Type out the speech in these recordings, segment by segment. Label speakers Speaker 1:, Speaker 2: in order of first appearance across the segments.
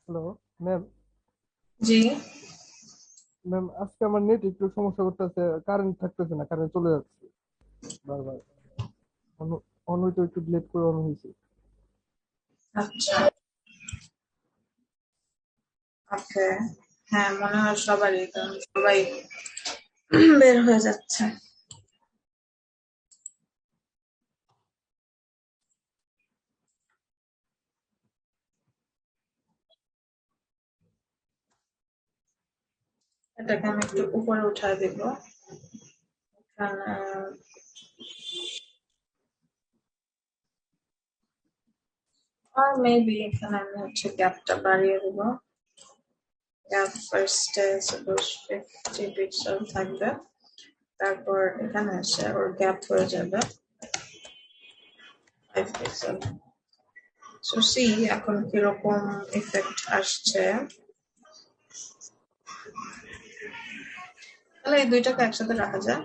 Speaker 1: Hello ma'am.
Speaker 2: জি।
Speaker 1: Ma'am, আজকে আমার net একটু সমস্যা করতেছে, কারেন্ট থাকতেছে না, কারেন্ট চলে যাচ্ছে বারবার। অন হয়তো একটু লেট করে অন হয়েছে।
Speaker 2: আচ্ছা। ওকে। হ্যাঁ, মনে হয় সবারই, কারণ সবাই বের হয়ে যাচ্ছে। এটাকে আমি একটু উপরে উঠায় দিব। আর মেবি এখানে আমি হচ্ছে গ্যাপটা বাড়িয়ে দিব। গ্যাপ ফার্স্টে সাপোজ 50 পিক্সেল থাকবে, তারপর এখানে এসে ওর গ্যাপ হয়ে যাবে 5 পিক্সেল। সো সি এখন কিরকম ইফেক্ট আসছে। তাহলে এই দুইটাকে একসাথে রাখা যায়।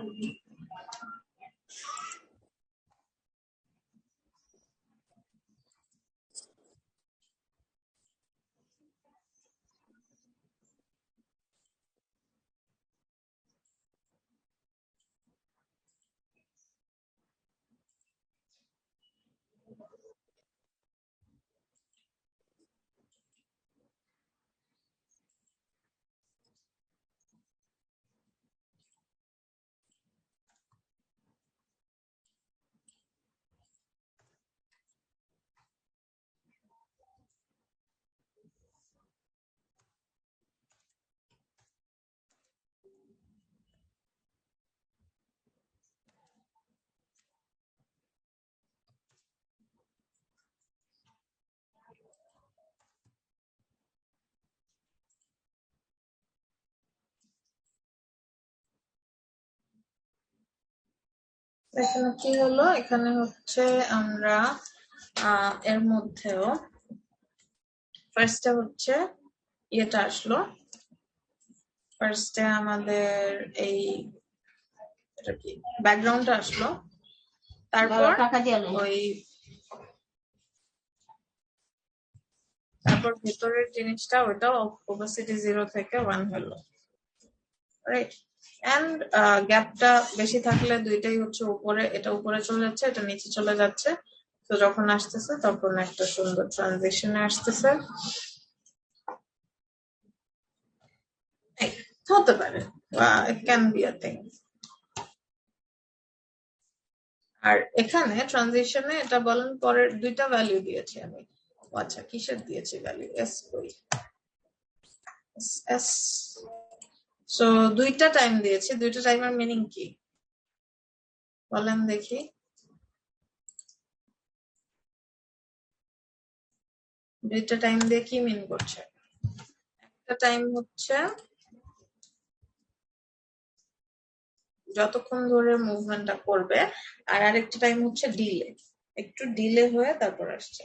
Speaker 2: এখানে কি হলো, এখানে হচ্ছে আমরা এর মধ্যেও ফার্স্টে হচ্ছে ইয়েটা আসলো। ফার্স্টে আমাদের এই এটা কি ব্যাকগ্রাউন্ডটা আসলো, তারপর ওই তারপর ভেতরের জিনিসটা ওইটা ওপাসিটি 0 থেকে 1 হলো, রাইট। এন্ড গ্যাপটা বেশি থাকলে দুইটাই হচ্ছে উপরে, এটা উপরে চলে যাচ্ছে, এটা নিচে চলে যাচ্ছে। তো যখন আসতেছে তখন একটা সুন্দর ট্রানজিশনে আসতেছে। হতে পারে, it can be a thing. আর এখানে ট্রানজিশনে এটা বলেন পরের দুইটা ভ্যালু দিয়েছি আমি। আচ্ছা, কিসের দিয়েছি ভ্যালু? এস কই? এস। সো দুইটা টাইম দিয়েছি, দুইটা টাইমের মিনিং কি বলেন দেখি। দুইটা টাইম দিয়ে কি মিন করছে? একটা টাইম হচ্ছে যতক্ষণ ধরে মুভমেন্টটা করবে, আর আরেকটা টাইম হচ্ছে ডিলে, একটু ডিলে হয়ে তারপর আসছে।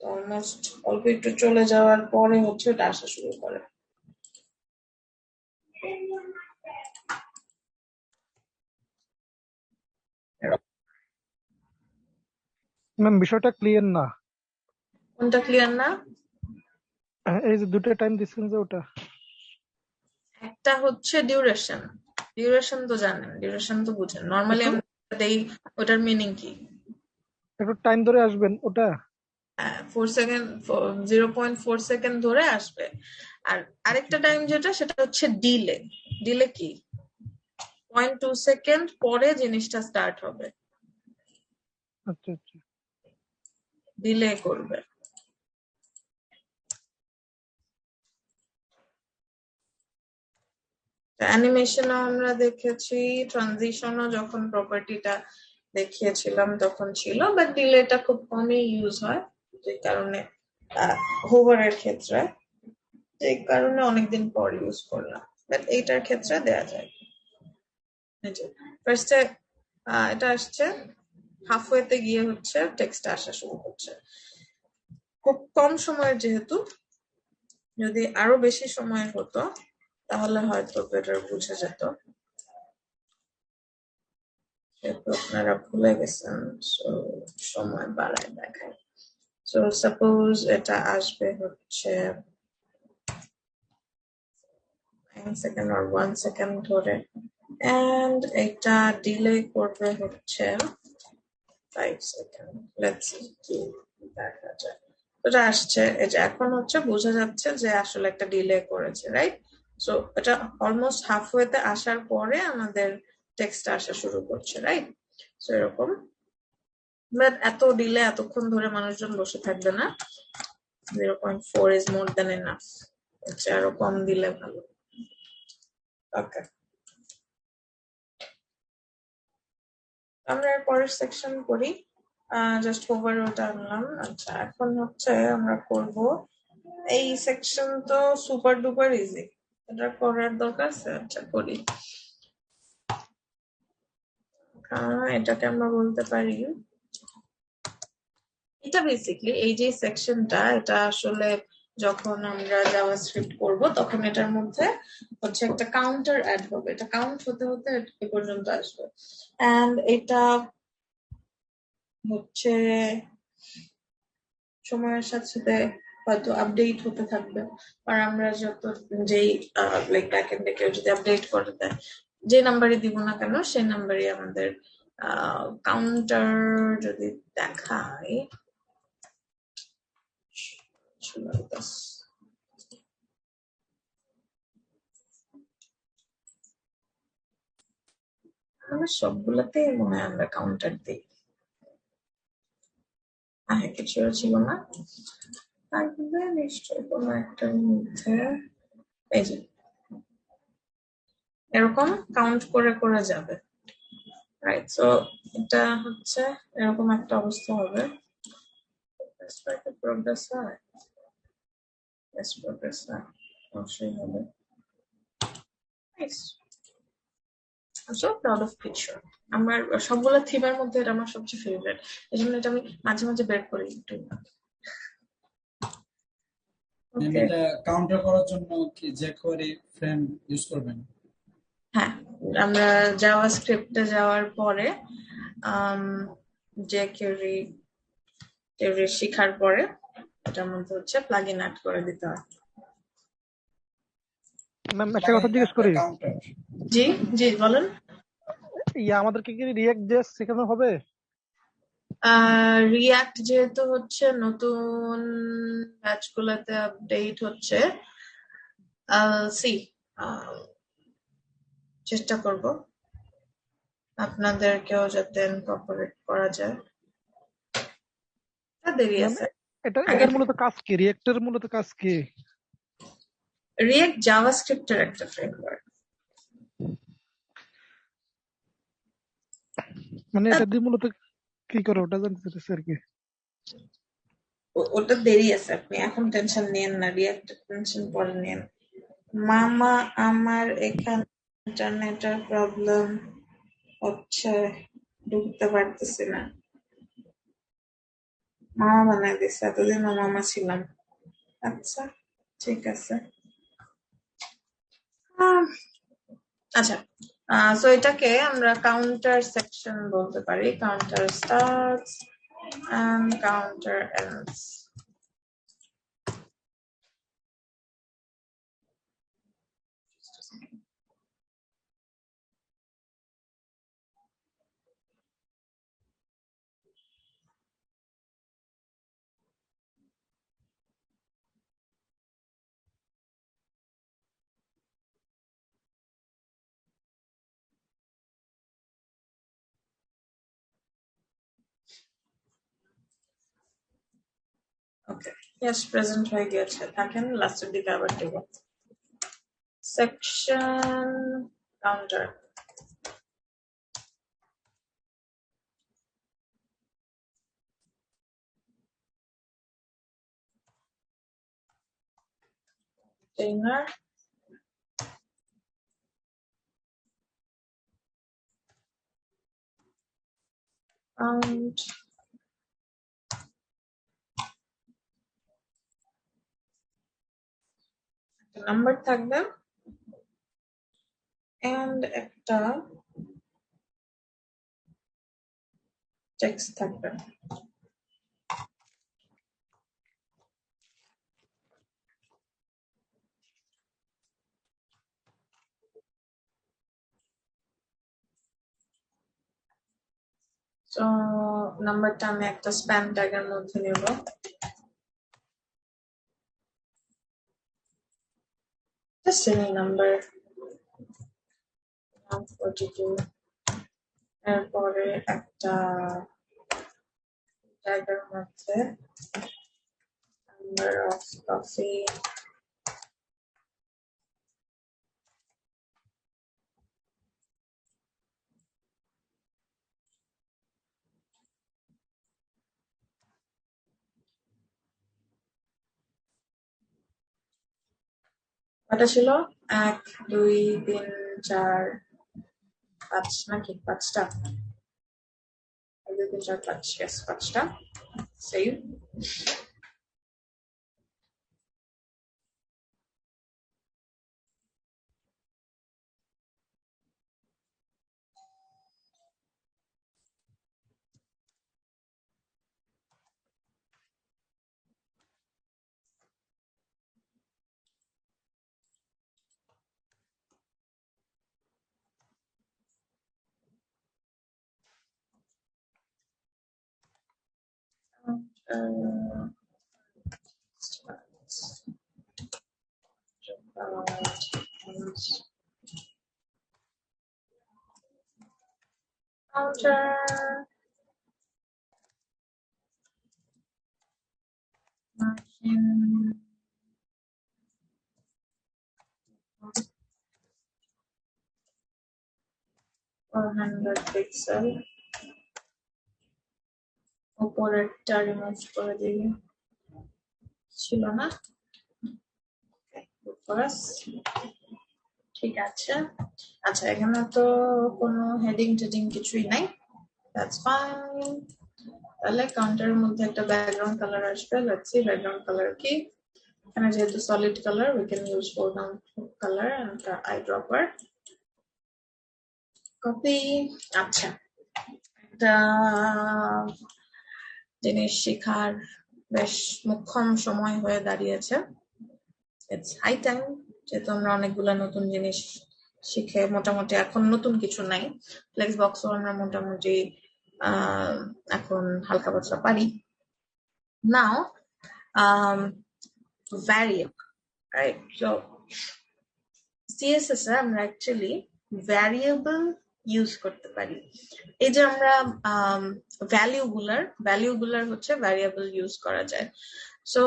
Speaker 2: অলমোস্ট অল্প একটু চলে যাওয়ার পরে হচ্ছে ওটা আসা শুরু করে।
Speaker 1: ম্যাম, বিষয়টা ক্লিয়ার না।
Speaker 2: কোনটা ক্লিয়ার না?
Speaker 1: এই যে দুটো টাইম দিচ্ছেন যে ওটা
Speaker 2: একটা হচ্ছে ডিউরেশন। ডিউরেশন তো জানেন, ডিউরেশন তো বুঝেন, নর্মালি
Speaker 1: একটু
Speaker 2: আমরা দেই। ওটার মিনিং কি?
Speaker 1: একটু টাইম ধরে আসবেন ওটা।
Speaker 2: 4 সেকেন্ড, 0.4 সেকেন্ড ধরে আসবে। আর আরেকটা টাইম যেটা, সেটা হচ্ছে ডিলে। ডিলে কি? 0.2 সেকেন্ড পরে জিনিসটা স্টার্ট হবে,
Speaker 1: আচ্ছা আচ্ছা।
Speaker 2: ডিলে করবে। অ্যানিমেশনও আমরা দেখেছি, ট্রানজিশনও যখন প্রপার্টিটা দেখিয়েছিলাম তখন ছিল, বাট ডিলেটা খুব কমই ইউজ হয়, যে কারণে হোভারের ক্ষেত্রে, যে কারণে অনেকদিন পর ইউজ করলাম। বাট এইটার ক্ষেত্রে দেয়া যায়। ফার্স্টে এটা আসছে, হাফওয়েতে গিয়ে হচ্ছে টেক্সট আসা শুরু করছে। খুব কম সময়ের যেহেতু, যদি আরো বেশি সময় হতো তাহলে হয়তো বেটার বুঝে যেত। যেহেতু আপনারা ভুলে গেছেন, সময় বাড়ায় দেখায়। সো সাপোজ এটা আসবে হচ্ছে 9 সেকেন্ড or 1 সেকেন্ড ধরে, and এটা ডিলে করবে হচ্ছে 5 সেকেন্ড। লেটস সি দেখা যায়। এটা আসছে, এটা এখন হচ্ছে বোঝা যাচ্ছে যে আসলে একটা ডিলে করেছে, রাইট? সো এটা অলমোস্ট হাফওয়েতে আসার পরে আমাদের টেক্সট আসা শুরু করছে, রাইট? সো এরকম, বাট এত ডিলে এতক্ষণ ধরে মানুষজন বসে থাকবে না। 0.4 ইজ মোর দেন এনাফ। হচ্ছে আরো কম দিলে ভালো। ওকে, আমরা পরের সেকশন করি। জাস্ট ওভার ওটা আনলাম। আচ্ছা, এখন হচ্ছে আমরা করব এই সেকশন তো সুপার ডুপার ইজি, এটা করার দরকার আছে। আচ্ছা করি। এটাকে আমরা বলতে পারি, এটা বেসিকলি এই যে সেকশনটা, এটা আসলে যখন আমরা জাভাস্ক্রিপ্ট করব তখন এটার মধ্যে হচ্ছে একটা কাউন্টার অ্যাড হবে, এটা কাউন্ট হতে হতে এ পর্যন্ত আসবে, এন্ড এটা হচ্ছে সময়ের সাথে সাথে হয়তো আপডেট হতে থাকবে। আর আমরা যত যেই লাইক ব্যাক এন্ডে কেউ যদি আপডেট করে দেয়, যে নাম্বারই দিব না কেন সেই নাম্বারই আমাদের কাউন্টার যদি দেখায়। আমরা সবগুলাতে মনে হয় আমরা কাউন্টার দিই। হ্যাঁ, কিছু ছিল না, থাকবে নিশ্চয় কোনো একটার মধ্যে। এই যে এরকম কাউন্ট করে করে যাবে, রাইট? সো এটা হচ্ছে এরকম একটা অবস্থা হবে। প্রোগ্রেস হয়, প্রোগ্রেস হয়, অবশ্যই হবে। I'm so proud of picture. আমার সবগুলো থিমের মধ্যে এটা আমার সবচেয়ে ফেভারিট, এই জন্য এটা আমি মাঝে মাঝে বের করি একটু।
Speaker 3: এটা কাউন্টার করার জন্য কি jQuery ফ্রেম ইউজ করবেন?
Speaker 2: হ্যাঁ, আমরা জাভাস্ক্রিপ্টে যাওয়ার পরে jQuery শেখার পরে এটার মধ্যে হচ্ছে প্লাগইন অ্যাড করে দিতে হয়।
Speaker 1: ম্যাম একটা কথা জিজ্ঞেস করি।
Speaker 2: জি জি বলেন।
Speaker 1: আমাদেরকে কি রিঅ্যাক্ট জেএস শেখানো হবে?
Speaker 2: রিয়াক্ট যেহেতু হচ্ছে নতুন ব্যাচগুলোতে আপডেট হচ্ছে, সি চেষ্টা করব আপনাদেরকেও যাতে ইনকর্পোরেট করা যায়। দেরি আছে।
Speaker 1: এটার মূলত কাজ কি? রিঅ্যাক্টের মূলত কাজ কি?
Speaker 2: রিঅ্যাক্ট জাভাস্ক্রিপ্টের একটা ফ্রেমওয়ার্ক।
Speaker 1: মানে এটা দিয়ে মূলত কি করে ওটা জানতে চাইছি আর কি।
Speaker 2: ওটা দেরি আছে, আপনি এখন টেনশন নিয়েন না, রিঅ্যাক্ট টেনশন পরে নিয়েন। মামা আমার এখানে ইন্টারনেটের প্রবলেম হচ্ছে, ঢুকতে পারতেছি না। মামা বানাই দিছে, এতদিন মামা ছিলাম। আচ্ছা ঠিক আছে। আচ্ছা, সো এটাকে আমরা কাউন্টার সেকশন বলতে পারি। Counter starts and counter ends. Okay, yes present হয়ে গেছে, থাকেন লাস্টের দিকে আবার দেব। Section counter. container count number থাকবে এন্ড একটা টেক্সট থাকবে। তো নাম্বারটা আমি একটা স্প্যান ট্যাগের মধ্যে নেব। Just any number 42 এরপরে একটা ট্যাগের মধ্যে number of coffee কটা ছিল 1 2 3 4 5 নাকি 5টা 1 2 3 4 5 yes 5টা সেভ। Counter margin 400 pixel উপরেরটা রিমুভ করে দিই, ছিল না। ঠিক আছে। আচ্ছা এখানে তো কোনো হেডিং টেডিং কিছুই নাই, দ্যাটস ফাইন। তাহলে কাউন্টারের মধ্যে একটা ব্যাকগ্রাউন্ড কালার আসবে। লেটস সি ব্যাকগ্রাউন্ড কালার কি। এখানে যেহেতু solid colour we can use foreground colour and eye dropper copy. আচ্ছা একটা জিনিস শেখার বেশ মোক্ষম সময় হয়ে দাঁড়িয়েছে। ইটস হাই টাইম, যেহেতু আমরা অনেকগুলো নতুন জিনিস শিখে মোটামুটি এখন নতুন কিছু নাই, ফ্লেক্স বক্সও আমরা মোটামুটি এখন হালকা পাতলা পারি। নাও ভ্যারিয়েবল, রাইট? সো সিএসএস এ আমরা অ্যাকচুয়ালি ভ্যারিয়েবল ইউজ করতে পারি। এই যে আমরা ভ্যালিউগুলার হচ্ছে ভ্যারিয়েবল ইউজ করা যায়। সো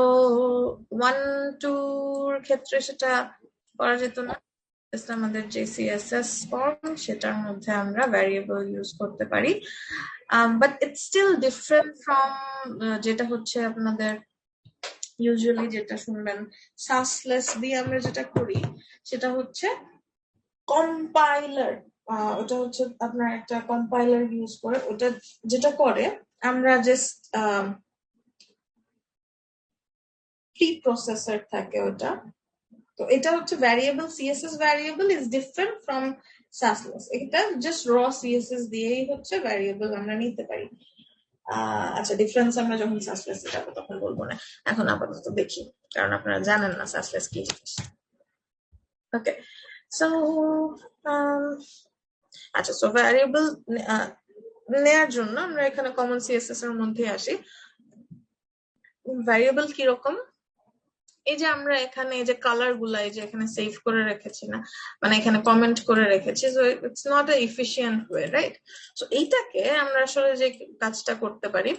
Speaker 2: 1 2 এর ক্ষেত্রে সেটা করা যেত না, আমাদের যে সিএসএস ফর্ম সেটার মধ্যে আমরা ভ্যারিয়েবল ইউজ করতে পারি, but it's still different from যেটা হচ্ছে আপনাদের ইউজুয়ালি যেটা শুনবেন সাসলেস দিয়ে আমরা যেটা করি সেটা হচ্ছে কম্পাইলার। ওটা হচ্ছে আপনার একটা কম্পাইলার ইউজ করে, ওটা যেটা করে আমরা জাস্ট প্রি প্রসেসর থাকে ওটা। তো এটা হচ্ছে variable, CSS variable is different from Sass Less. এটা জাস্ট র সিএসএস দিয়েই হচ্ছে ভ্যারিয়েবল আমরা নিতে পারি। আচ্ছা ডিফারেন্স আমরা যখন সাসলেস যাবো তখন বলবো না, এখন আপাতত দেখি, কারণ আপনারা জানেন না সাসলেস কি জিনিস। ওকে সো আচ্ছা, সো ভ্যারিয়েবল নেয়ার জন্য আমরা এখানে কমন সিএসএস এর মধ্যে আসি। ভ্যারিয়েবল কিরকম, এই যে আমরা এখানে এই যে কালার গুলা এই যে এখানে সেভ করে রেখেছি না, মানে এখানে কমেন্ট করে রেখেছি, so it's not a efficient way, right? So এইটাকে আমরা আসলে যে কাজটা করতে পারি,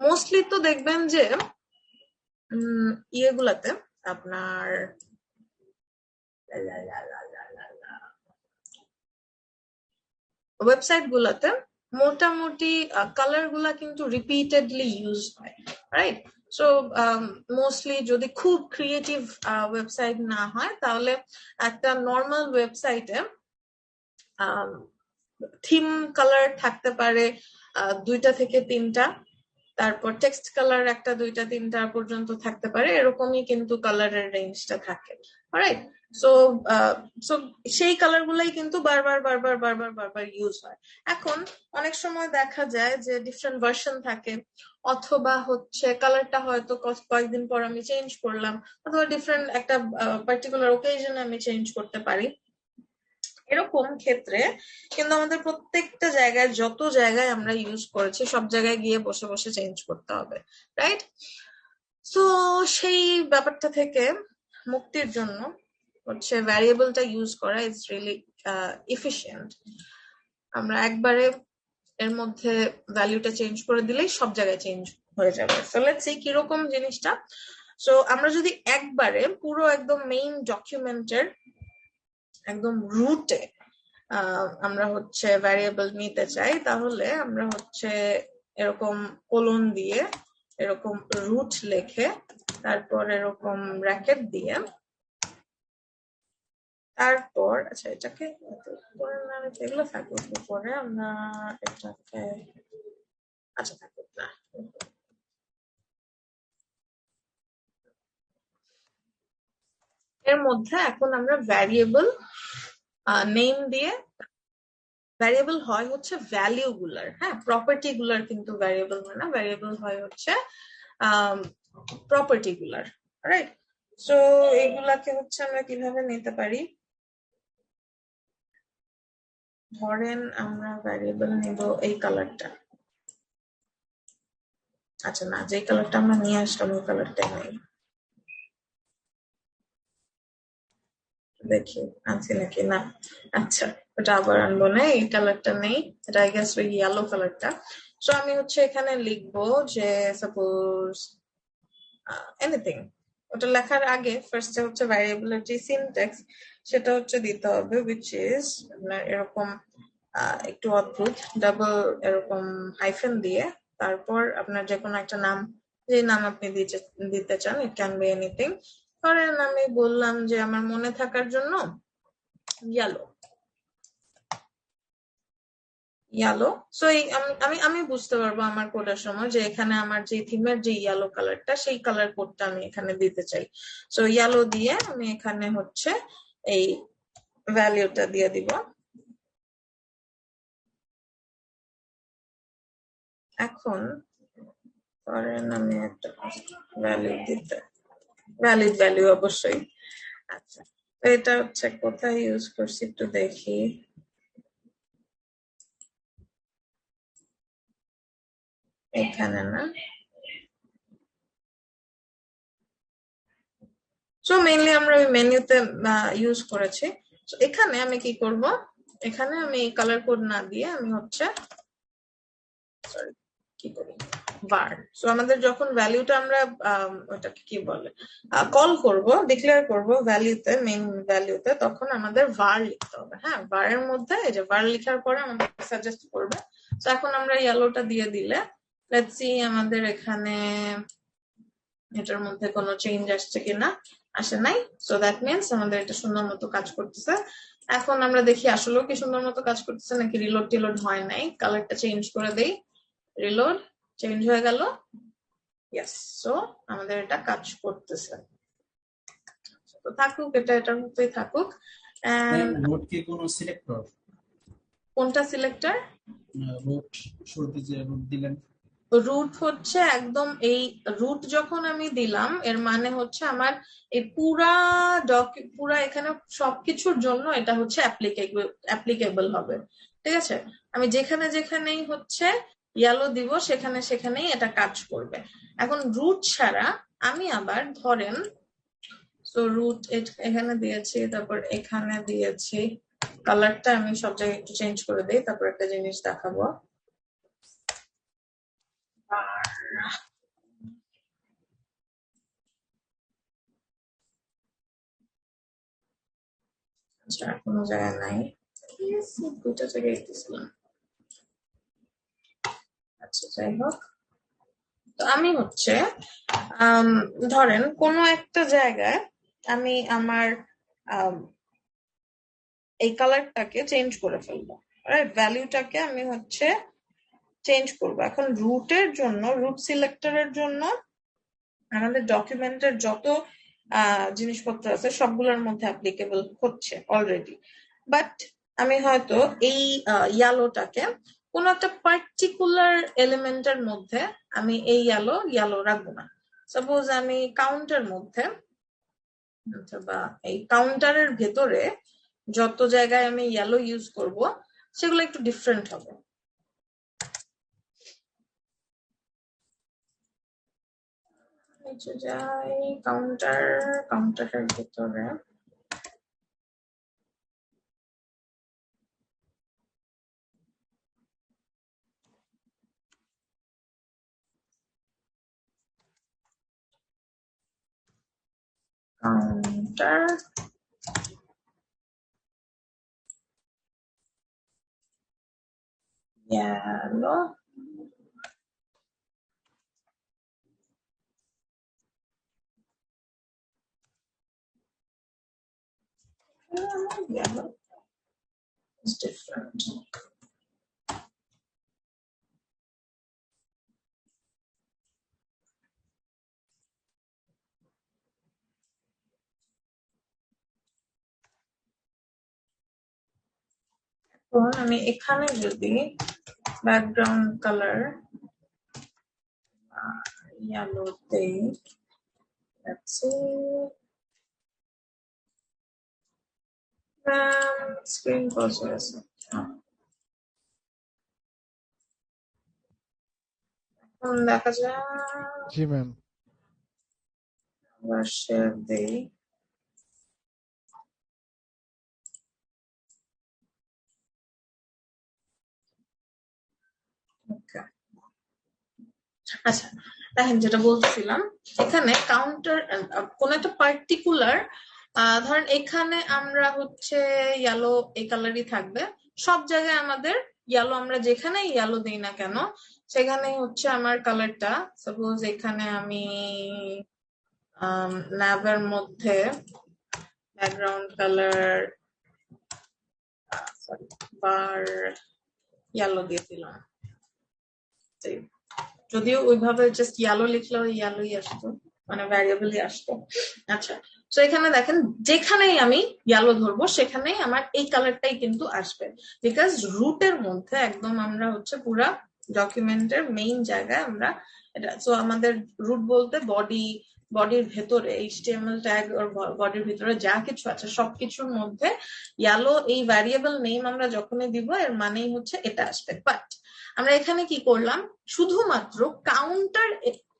Speaker 2: মোস্টলি তো দেখবেন যে ইয়েগুলাতে আপনার ওয়েবসাইট গুলাতে মোটামুটি কালার গুলা কিন্তু রিপিটেডলি ইউজ হয়, রাইট? সো মোস্টলি যদি খুব ক্রিয়েটিভ ওয়েবসাইট না হয় তাহলে একটা নর্মাল ওয়েবসাইটে থিম কালার থাকতে পারে 2টা থেকে 3টা, তারপর টেক্সট কালার 1টা 2টা 3টা পর্যন্ত থাকতে পারে, এরকমই কিন্তু কালারের রেঞ্জটা থাকে, রাইট? সো সেই কালার গুলাই কিন্তু বারবার ইউজ হয়। এখন অনেক সময় দেখা যায় যে ডিফারেন্ট ভার্সন থাকে, অথবা হচ্ছে কালারটা হয়তো কয়েকদিন পর আমি চেঞ্জ করলাম, অথবা ডিফারেন্ট একটা পার্টিকুলার ওকেশনে আমি চেঞ্জ করতে পারি। এরকম ক্ষেত্রে কিন্তু আমাদের প্রত্যেকটা জায়গায়, যত জায়গায় আমরা ইউজ করেছি সব জায়গায় গিয়ে বসে বসে চেঞ্জ করতে হবে, রাইট? সো সেই ব্যাপারটা থেকে মুক্তির জন্য হচ্ছে ভ্যারিয়েবলটা ইউজ করা ইজ রিয়েলি এফিশিয়েন্ট। আমরা একবারে এর মধ্যে ভ্যালুটা চেঞ্জ করে দিলেই সব জায়গায় চেঞ্জ হয়ে যাবে। সো লেটস সি কিরকম জিনিসটা। সো আমরা যদি একবারে পুরো একদম মেইন ডকুমেন্টের একদম রুটে আমরা হচ্ছে ভ্যারিয়েবল নিতে চাই, তাহলে আমরা হচ্ছে এরকম কোলন দিয়ে এরকম রুট লিখে তারপর এরকম ব্র্যাকেট দিয়ে তারপর আচ্ছা এটাকে উপরে না রেখে এগুলো থাকুক উপরে, আমরা এটাকে আচ্ছা থাকুক না, এর মধ্যে এখন আমরা ভ্যারিয়েবল নেম দিয়ে, ভ্যারিয়েবল হয় হচ্ছে ভ্যালিউ গুলার, হ্যাঁ প্রপার্টি গুলার কিন্তু ভ্যারিয়েবল হয় না, ভ্যারিয়েবল হয় হচ্ছে প্রপার্টি গুলার, রাইট? সো এগুলাকে হচ্ছে আমরা কিভাবে নিতে পারি, ধরেন আমরা ভ্যারিয়েবল নিব এই কালারটা, আচ্ছা না যে কালারটা আমরা নিয়ে আসলাম ওই কালারটা নেই, দেখি আনছি নাকি না, আচ্ছা ওটা আবার আনবো না, এই কালারটা নেই, এটা আই গেস ওই ইয়েলো কালারটা। সো আমি হচ্ছে এখানে লিখবো যে সাপোজ এনিথিং, ওটা লেখার আগে ফার্স্টে হচ্ছে ভ্যারিয়েবলের যে সিনট্যাক্স সেটা হচ্ছে দিতে হবে, which is আপনার এরকম একটু অদ্ভুত ডাবল এরকম হাইফেন দিয়ে তারপর আপনার যে কোনো একটা নাম, যে নাম আপনি দিতে চান, ইট ক্যান বি এনিথিং। ধরেন আমি বললাম যে আমার মনে থাকার জন্য ইয়েলো, ইয়েলো। সো আমি আমি বুঝতে পারবো আমার কোডের সময় যে এখানে আমার যে থিমের যে ইয়েলো কালারটা সেই কালার কোডটা আমি এখানে দিতে চাই। সো ইয়েলো দিয়ে আমি এখানে হচ্ছে এই ভ্যালিউটা দিয়ে দিব। এখন ধরেন আমি একটা ভ্যালিউ দিতে, ভ্যালিড ভ্যালিউ অবশ্যই। আচ্ছা তো এটা হচ্ছে কোথায় ইউজ করছি একটু দেখি, এখানে না। সো মেইনলি আমরা ওই মেনুতে ইউজ করেছি। এখানে আমি কি করব, এখানে আমি কালার কোড না দিয়ে আমি হচ্ছে সরি কি করি var। সো আমাদের যখন ভ্যালুটা আমরা ওটাকে কি বলে কল করব, ডিক্লেয়ার করব ভ্যালুতে, মেইন ভ্যালুতে, তখন আমাদের var লিখতে হবে। হ্যাঁ var এর মধ্যে এই যে var লেখার পরে আমাদের সাজেস্ট করবে। তো এখন আমরা ইয়েলোটা দিয়ে দিলে লেটস সি আমাদের এখানে এটার মধ্যে কোনো চেঞ্জ আসছে কিনা, আসে নাই। সো দ্যাট মিনস আমাদের এটা সুন্দর মতো কাজ করতেছে। এখন আমরা দেখি আসলেও কি সুন্দর মতো কাজ করতেছে নাকি রিলোড টিলোড হয় নাই। কালারটা চেঞ্জ করে দেই, রিলোড, চেঞ্জ হয়ে গেল, ইয়েস। সো আমাদের এটা কাজ করতেছে। তো থাকুক, এটা এটার মতোই থাকুক।
Speaker 3: রুট কি কোনো সিলেক্টর?
Speaker 2: কোনটা সিলেক্টর?
Speaker 3: রুট শুরুতে যে রুট দিলেন,
Speaker 2: রুট হচ্ছে একদম এই রুট যখন আমি দিলাম এর মানে হচ্ছে আমার এই পুরা এখানে সবকিছুর জন্য এটা হচ্ছে অ্যাপ্লিকেবল হবে, ঠিক আছে? আমি যেখানে যেখানেই হচ্ছে ইয়েলো দিব সেখানে সেখানেই এটা কাজ করবে। এখন রুট ছাড়া আমি আবার ধরেন সো রুট এখানে দিয়েছি, তারপর এখানে দিয়েছি, কালারটা আমি সব জায়গায় একটু চেঞ্জ করে দিই, তারপর একটা জিনিস দেখাবো। আচ্ছা কোনো জায়গায় নাই, দুটো জায়গায় দিয়েছিলাম। আচ্ছা যাই হোক, তো আমি হচ্ছে ধরেন কোনো একটা জায়গায় আমি আমার এই কালারটাকে চেঞ্জ করে ফেলবো, রাইট? ভ্যালুটাকে আমি হচ্ছে চেঞ্জ করবো। এখন রুটের জন্য, রুট সিলেক্টরের জন্য আমাদের ডকুমেন্টের যত জিনিসপত্র আছে সবগুলোর মধ্যে অ্যাপ্লিকেবল হচ্ছে অলরেডি, বাট আমি হয়তো এই ইয়েলোটাকে কোন একটা পার্টিকুলার এলিমেন্টের মধ্যে আমি এই ইয়েলো রাখবো না। সাপোজ আমি কাউন্টের মধ্যে বা এই কাউন্টারের ভেতরে যত জায়গায় আমি ইয়েলো ইউজ করব সেগুলো একটু ডিফারেন্ট হবে। নিচে যাই, কাউন্টারের ভিতরে counter yellow, yellow is different. এখন আমি এখানে যদি ব্যাকগ্রাউন্ড কালার yellow দেই, let's see, screen pause হয়ে গেছে। এখন দেখা যায়,
Speaker 1: জি ম্যাম।
Speaker 2: আবার শেয়ার দেই, আচ্ছা দেখেন যেটা বলছিলাম, এখানে কাউন্টার কোন একটা পার্টিকুলার, ধরেন এখানে আমরা হচ্ছে ইয়েলো এই কালারই থাকবে, সব জায়গায় আমাদের ইয়েলো, আমরা যেখানে ইয়েলো দিই না কেন সেখানে হচ্ছে আমার কালারটা, সাপোজ এখানে আমি ন্যাভের মধ্যে ব্যাকগ্রাউন্ড কালার বার ইয়েলো দিয়েছিলাম, যদিও ওইভাবে জাস্ট ইয়েলো লিখলে ইয়েলোই আসতো, মানে ভ্যারিয়েবলই আসতো। আচ্ছা, তো এখানে দেখেন যেখানেই আমি ইয়েলো ধরবো সেখানেই আমার এই কালারটাই কিন্তু আসবে, বিকজ রুটের মধ্যে একদম আমরা হচ্ছে পুরা ডকুমেন্টের মেইন জায়গায় আমরা এটা, সো আমাদের রুট বলতে বডির ভেতরে HTML ট্যাগ ওর বডির ভিতরে যা কিছু আছে সবকিছুর মধ্যে ইয়েলো এই ভ্যারিয়েবল নেম আমরা যখনই দিব এর মানেই হচ্ছে এটা আসবে। বাট আমরা এখানে কি করলাম, শুধুমাত্র কাউন্টার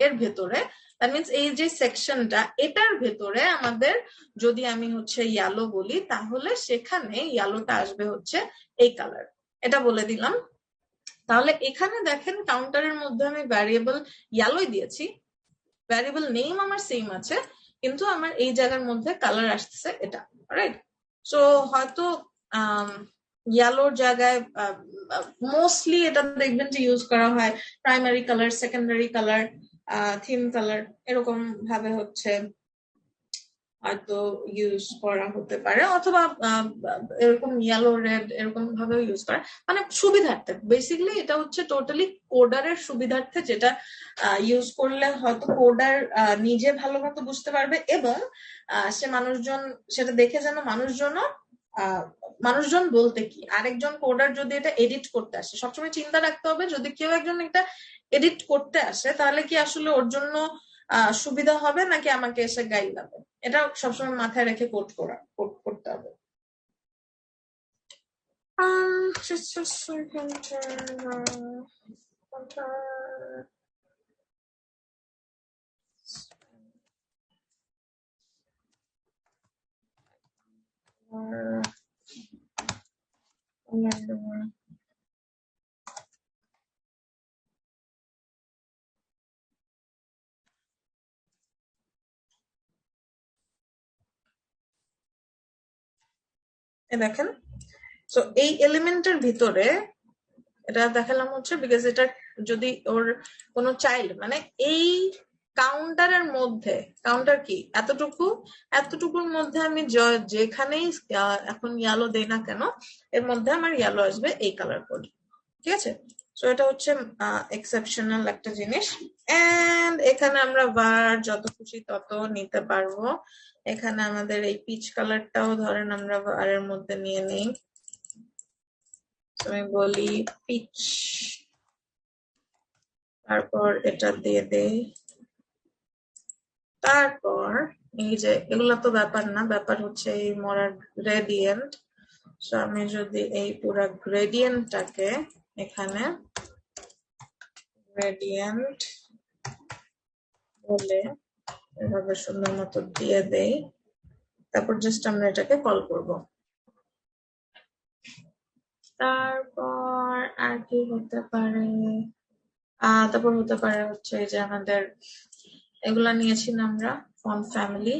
Speaker 2: এর ভেতরে, দ্যাট মিনস এই যে সেকশনটা এটার ভেতরে আমাদের যদি আমি হচ্ছে ইয়েলো বলি তাহলে সেখানে ইয়েলোটা আসবে হচ্ছে এই কালার, এটা বলে দিলাম। তাহলে এখানে দেখেন কাউন্টারের মধ্যে আমি ভ্যারিয়েবল ইয়েলোই দিয়েছি, ভ্যারিয়েবল নেম আমার সেম আছে, কিন্তু আমার এই জায়গার মধ্যে কালার আসতেছে এটা, রাইট? সো হয়তো ইয়েলোর জায়গায় মোস্টলি এটা দেখবেন যে ইউজ করা হয় primary colour, secondary colour, theme colour, এরকম ভাবে হচ্ছে হয়তো ইউজ করা হতে পারে, অথবা এরকম ইয়েলো রেড এরকম ভাবে ইউজ করা, মানে সুবিধার্থে। বেসিক্যালি এটা হচ্ছে টোটালি কোডারের সুবিধার্থে, যেটা ইউজ করলে হয়তো কোডার নিজে ভালো মতো বুঝতে পারবে এবং সে মানুষজন সেটা দেখে যেন মানুষজন বলতে কি, আরেকজন কোডার যদি এটা এডিট করতে আসে, সবসময় চিন্তা রাখতে হবে যদি কেউ একজন এটা এডিট করতে আসে তাহলে কি আসলে ওর জন্য সুবিধা হবে নাকি আমাকে এসে গাইড দেবে, এটা সবসময় মাথায় রেখে কোড করতে হবে। Just a second. দেখেন, তো এই এলিমেন্টের ভিতরে এটা দেখালাম হচ্ছে বিকজ এটা যদি ওর কোনো চাইল্ড, মানে এই কাউন্টারের মধ্যে, কাউন্টার কি এতটুকুর মধ্যে আমি যেখানেই এখন ইয়েলো দেই না কেন এর মধ্যে আমার ইয়েলো আসবে এই কালার কোড, ঠিক আছে? তো এটা হচ্ছে এক্সেপশনাল একটা জিনিস। এন্ড এখানে আমরা বার যত খুশি তত নিতে পারবো। এখানে আমাদের এই পিচ কালারটাও ধরেন আমরা বারের মধ্যে নিয়ে নিই, আমি বলি পিচ, তারপর এটা দিয়ে দেই, তারপর এই যে এগুলা তো ব্যাপার না, ব্যাপার হচ্ছে এই মরার গ্রেডিয়েন্ট, সো আমি যদি এই পুরা গ্রেডিয়েন্টটাকে এখানে গ্রেডিয়েন্ট বলে এভাবে সুন্দর মতো দিয়ে দেই, তারপর জাস্ট আমরা এটাকে কল করব। তারপর আর কি হতে পারে, তারপর হতে পারে হচ্ছে যে আমাদের এগুলা নিয়েছি না আমরা ফন্ট ফ্যামিলি।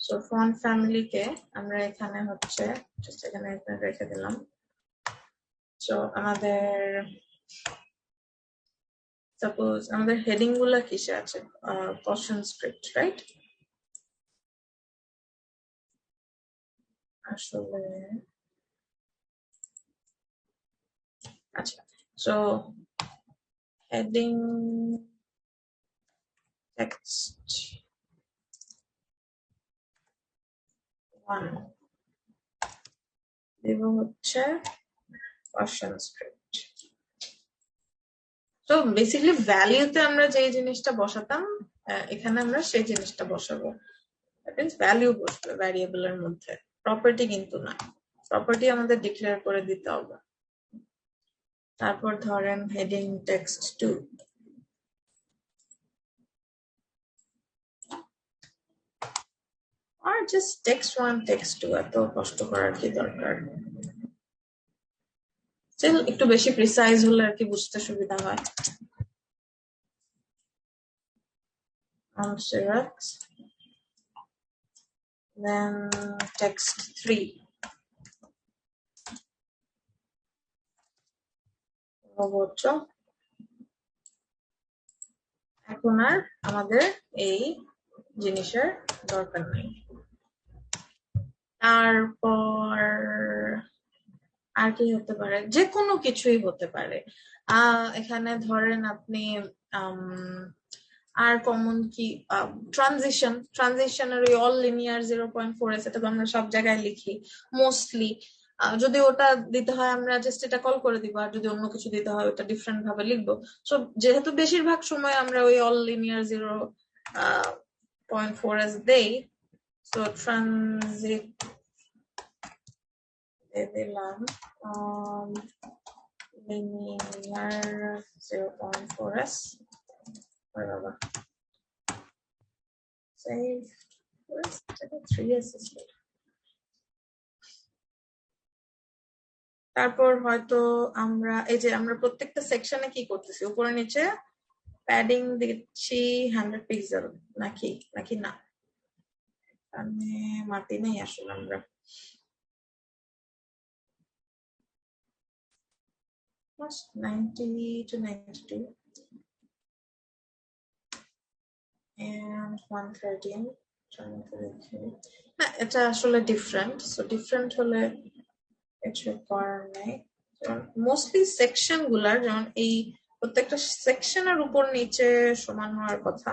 Speaker 2: সো ফন্ট ফ্যামিলিকে আমরা এখানে হচ্ছে জাস্ট এখানে রেখে দিলাম। সো আমাদের সাপোজ আমাদের হেডিং গুলা কিসে আছে, কোশ্চেন স্ক্রিপ্ট, রাইট? আসলে আচ্ছা, সো হেডিং টেক্সট 1 দেব হচ্ছে কোশ্চেন স্ক্রিপ্ট। তো বেসিক্যালি ভ্যালিউতে আমরা যে জিনিসটা বসাতাম এখানে আমরা সেই জিনিসটা বসাবো। দ্যাট মিন্স ভ্যালিউ বসবে ভ্যারিয়েবলের মধ্যে, প্রপার্টি কিন্তু না। প্রপার্টি আমাদের ডিক্লেয়ার করে দিতে হবে। তারপর ধরেন হেডিং টেক্সট 2, আর জাস্ট টেক্সট 1 টেক্সট 2, এত কষ্ট করার কি দরকার? স্টিল একটু বেশি প্রিসাইজ হলে আর কি বুঝতে সুবিধা হয়। Then text 3 সর্বোচ্চ। এখন আর আমাদের এই জিনিসের দরকার নেই। তারপর আর কি হতে পারে, যে কোনো কিছুই হতে পারে। এখানে ধরেন আপনি আর কমন কি ট্রানজিশনের ওই অল লিনিয়ার 0.4s, এটা তো আমরা সব জায়গায় লিখি মোস্টলি। যদি ওটা দিতে হয় আমরা জাস্ট এটা কল করে দিব, আর যদি অন্য কিছু দিতে হয় ওটা ডিফারেন্ট ভাবে লিখবো। সো যেহেতু বেশিরভাগ সময় আমরা ওই অল লিনিয়ার 0.4s দেই, সো ট্রানজিট দিলাম linear 0.4s, whatever. Save. Where's 3s? তারপর হয়তো আমরা এই যে আমরা প্রত্যেকটা সেকশনে কি করতেছি, উপরে নিচে প্যাডিং দিচ্ছি 100 পিক্সেল নাকি না, মানে মাটি নেই আসলে আমরা। Plus 90 to 92 and 113. না, এটা আসলে ডিফারেন্ট। সো ডিফারেন্ট হলে কিছু করার নেই। মোস্টলি সেকশন গুলার যেমন এই প্রত্যেকটা সেকশনের উপর নিচে সমান হওয়ার কথা,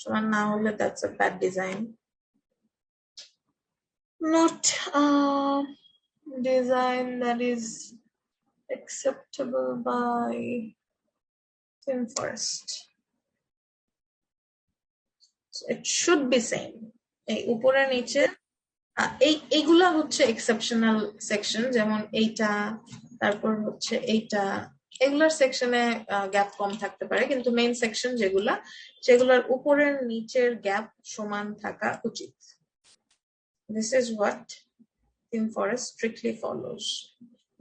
Speaker 2: সমান না হলে that's a bad design, not design that is acceptable by ThemeForest. So it should be same. এই উপরে নিচে এইগুলা হচ্ছে এক্সেপশনাল সেকশন, যেমন এইটা, তারপর হচ্ছে এইটা, এগুলার সেকশনে গ্যাপ কম থাকতে পারে, কিন্তু মেইন সেকশন সেগুলার উপরের নিচের গ্যাপ সমান থাকা উচিত। This is what ThemeForest strictly follows,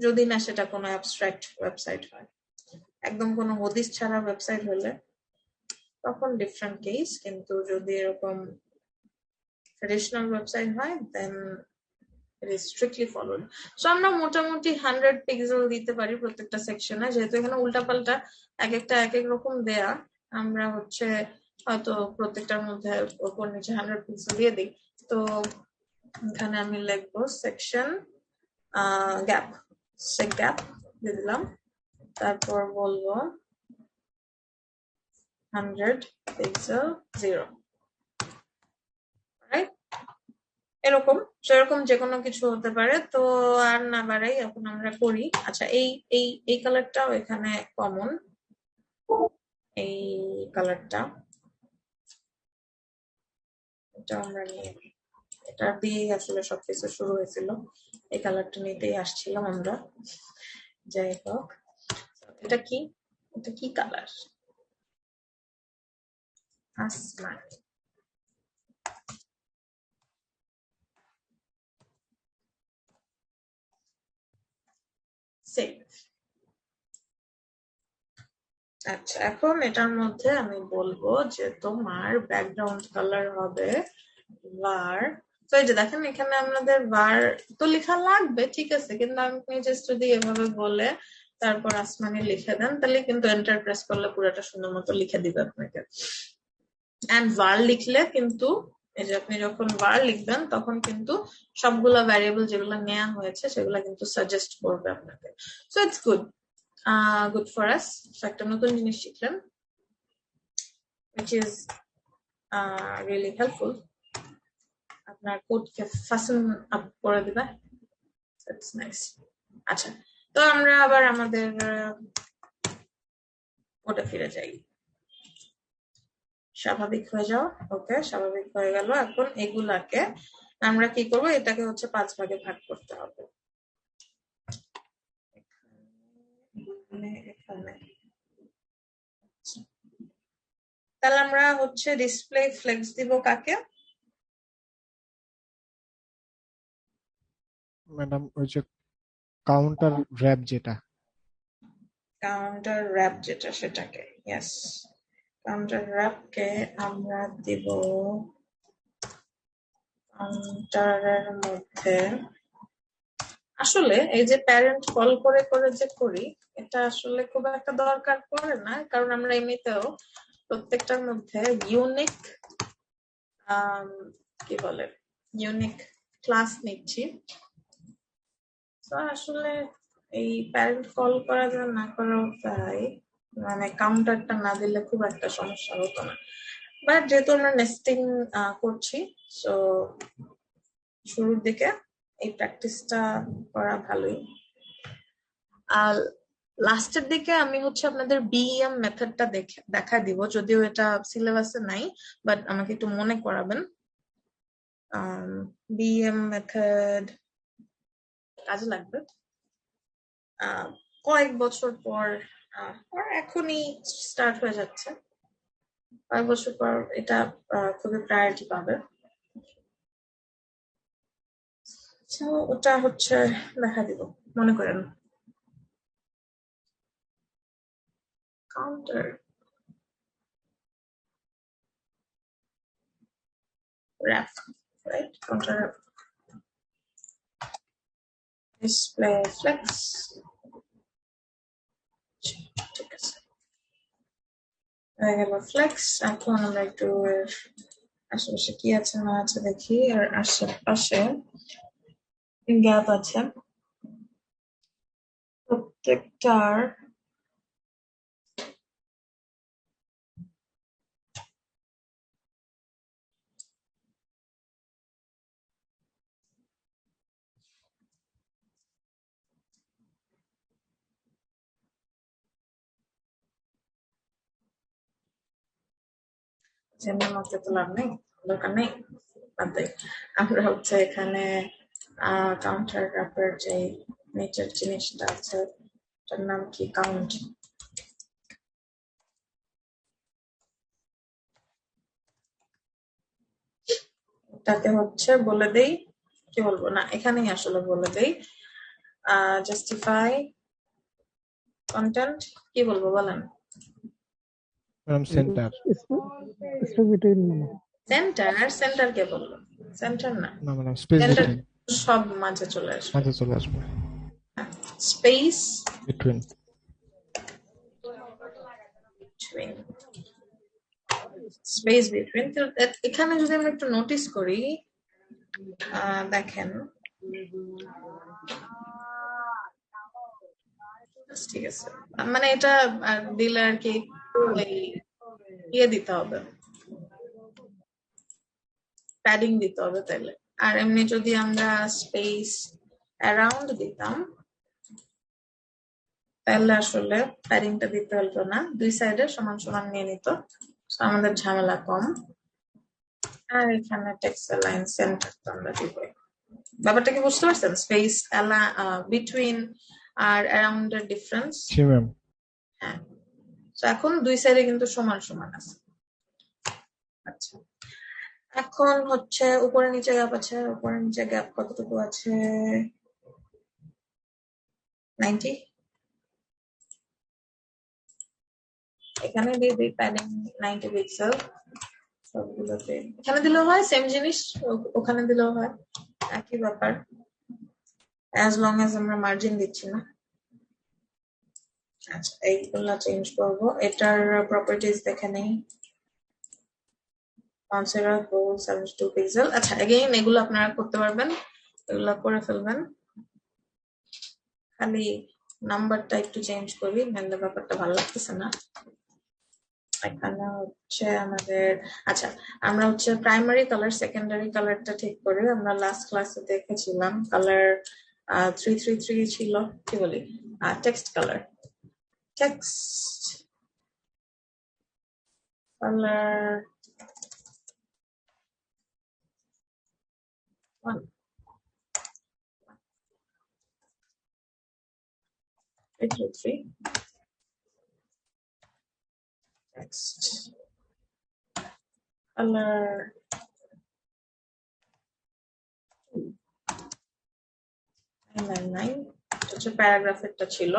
Speaker 2: যদি না সেটা কোনো অ্যাবস্ট্রাক্ট ওয়েবসাইট হয়। একদম কোনো হদিস ছাড়া ওয়েবসাইট হলে তখন ডিফারেন্ট কেস, কিন্তু যদি এরকম ট্রেডিশনাল ওয়েবসাইট হয় দেন it is strictly followed. So আমরা মোটামুটি 100 পিক্সেল দিতে পারি প্রত্যেকটা সেকশনে, যেহেতু এখানে উল্টাপাল্টা এক একটা এক এক রকম দেয়া, আমরা হচ্ছে হয়তো প্রত্যেকটার মধ্যে উপর নিচে 100 পিক্সেল দিয়ে দিই। তো এখানে আমি লিখবো সেকশন গ্যাপ দিয়ে দিলাম, তারপর বলবো 100 পিক্সেল 0, রাইট? এরকম সেরকম যে কোনো কিছু হতে পারে। তো আর না বাড়াই, এখন আমরা করি। আচ্ছা, এই কালারটাও এখানে কমন, এই কালারটা এটা আমরা নিয়ে, এটা দিয়ে আসলে সবকিছু শুরু হয়েছিল। এই কালারটা নিতেই আসছিলাম আমরা। যাই হোক, এটা কি, এটা কি কালার? আসমানি। সেভ। আচ্ছা, এখন এটার মধ্যে আমি বলবো যে তোমার ব্যাকগ্রাউন্ড কালার হবে var। তো এই যে দেখেন এখানে আপনাদের var তো লেখা লাগবে, ঠিক আছে, কিন্তু আপনি জাস্ট যদি এভাবে বলে তারপর আসমানি লিখে দেন, তাহলে কিন্তু এন্টার প্রেস করলে পুরোটা সুন্দর মতো লিখে দিবে আপনাকে। এন্ড var লিখলে কিন্তু এই যে আপনি যখন var লিখবেন তখন কিন্তু সবগুলা ভ্যারিয়েবল যেগুলো নেওয়া হয়েছে সেগুলো কিন্তু সাজেস্ট করবে আপনাকে। So it's good, good for us. একটা নতুন জিনিস শিখলেন, which is really helpful. আপনার কোডকে ফাসেন আপ করে দিবে। That's nice. আচ্ছা, তো আমরা আবার আমাদের কোডে ফিরে যাই। স্বাভাবিক হয়ে যাও। ওকে, স্বাভাবিক হয়ে গেল। এখন এগুলাকে আমরা কি করব, এটাকে হচ্ছে 5 ভাগে ভাগ করতে হবে। এখানে তাহলে আমরা হচ্ছে ডিসপ্লে ফ্লেক্স দিব কাকে?
Speaker 1: ম্যাডাম ওই যে কাউন্টার র‍্যাপ যেটা,
Speaker 2: কাউন্টার র‍্যাপ যেটা, সেটাকে। ইয়েস, কাউন্টার র‍্যাপকে আমরা দিব কাউন্টারের মধ্যে। আসলে এই যে প্যারেন্ট কল করে করে যে করি, এটা আসলে খুব একটা দরকার পড়ে না, কারণ আমরা এমনিতেও প্রত্যেকটার মধ্যে ইউনিক কি বলে ইউনিক ক্লাস নিচ্ছি। তো আসলে এই প্যারেন্ট কল করা যায় না করাও তাই, মানে কাউন্টারটা না দিলে খুব একটা সমস্যা হতো না। বাট যেহেতু আমরা নেস্টিং করছি, সো শুরুর দিকে এই প্র্যাকটিসটা করা ভালোই। আর লাস্টের দিকে আমি হচ্ছে আপনাদের বিএম মেথডটা দেখা দিব, যদিও এটা সিলেবাসে নাই, বাট আমাকে একটু মনে করাবেন। বিএম মেথড কাজে লাগবে কয়েক বছর পর, এখনই স্টার্ট হয়ে যাচ্ছে, কয়েক বছর পর এটা খুবই প্রায়োরিটি পাবে। ওটা হচ্ছে দেখা দিব, মনে করেন। Counter wrap, right? Counter wrap. Display flex. ঠিক আছে, হয়ে গেল ফ্লেক্স। এখন আমরা একটু আশেপাশে কি আছে না আছে দেখি। আর আশেপাশে গ্যাপ আছে প্রত্যেকটার। যেমন মধ্যে তো লাভ নেই, দরকার নেই, বাদ দেই। আমরা হচ্ছে এখানে কাউন্টার র্যাপের যে নিচের জিনিসটা আছে, এটার নাম কি, কাউন্ট। এটাকে হচ্ছে বলে দেই, কি বলবো না, এখানেই আসলে বলে দেই জাস্টিফাই কন্টেন্ট। কি বলবো বলেন?
Speaker 1: সেন্টার।
Speaker 2: সেন্টার, সেন্টার কে বললো? সেন্টার না,
Speaker 1: না ম্যাডাম, স্পেস
Speaker 2: সেন্টার
Speaker 1: বিটুইন।
Speaker 2: সব মাঝে চলে আসবে,
Speaker 1: মাঝে চলে আসবে।
Speaker 2: Space
Speaker 1: between.
Speaker 2: Space between. তো এখানে যদি আমরা একটু নোটিস করি, দেখেন, ঠিক আছে, মানে এটা দিলে আর কি ইয়ে দিতে হবে, প্যাডিং দিতে হবে তাইলে। আর এমনি যদি আমরা স্পেস অ্যারাউন্ড দিতাম তাহলে আসলে প্যাডিংটা দিতে হতো না, দুই সাইডে সমান সমান নিয়ে নিত, আমাদের ঝামেলা কম। আর এখানে টেক্সট লাইন সেন্টার তো আমরা দিবই। ব্যাপারটা কি বুঝতে পারছেন? স্পেস বিটুইন আর অ্যারাউন্ড এর ডিফারেন্স।
Speaker 1: জি ম্যাম।
Speaker 2: হ্যাঁ, তো এখন দুই সাইডে কিন্তু সমান সমান আছে। আচ্ছা, এখন হচ্ছে উপরে নিচে গ্যাপ আছে। উপরে নিচে গ্যাপ কতটুকু আছে? 90। এখানে দিয়ে দিই প্যাডিং 90 পিক্সেল সবগুলোতে। এখানে দিলেও হয় সেম জিনিস, ওখানে দিলেও হয়, একই ব্যাপার, অ্যাজ লং অ্যাজ আমরা মার্জিন দিচ্ছি না। আচ্ছা, এইগুলা চেঞ্জ করবো। এটার প্রপার্টিজ দেখে নেই। মনসেরাট গোল 72 পিক্সেল। আচ্ছা, এগেইন এগুলো আপনারা করতে পারবেন, এগুলো করে ফেলবেন। খালি নাম্বারটা একটু চেঞ্জ করি, নাহলে ব্যাপারটা ভালো লাগতেছে না। এখানে হচ্ছে আমাদের, আচ্ছা আমরা হচ্ছে প্রাইমারি কালার সেকেন্ডারি কালারটা ঠিক করি। আমরা লাস্ট ক্লাসে দেখেছিলাম কালার 333 ছিল, কি বলি, text colour, text colour 1, 333 text color 999 হচ্ছে প্যারাগ্রাফেরটা ছিল।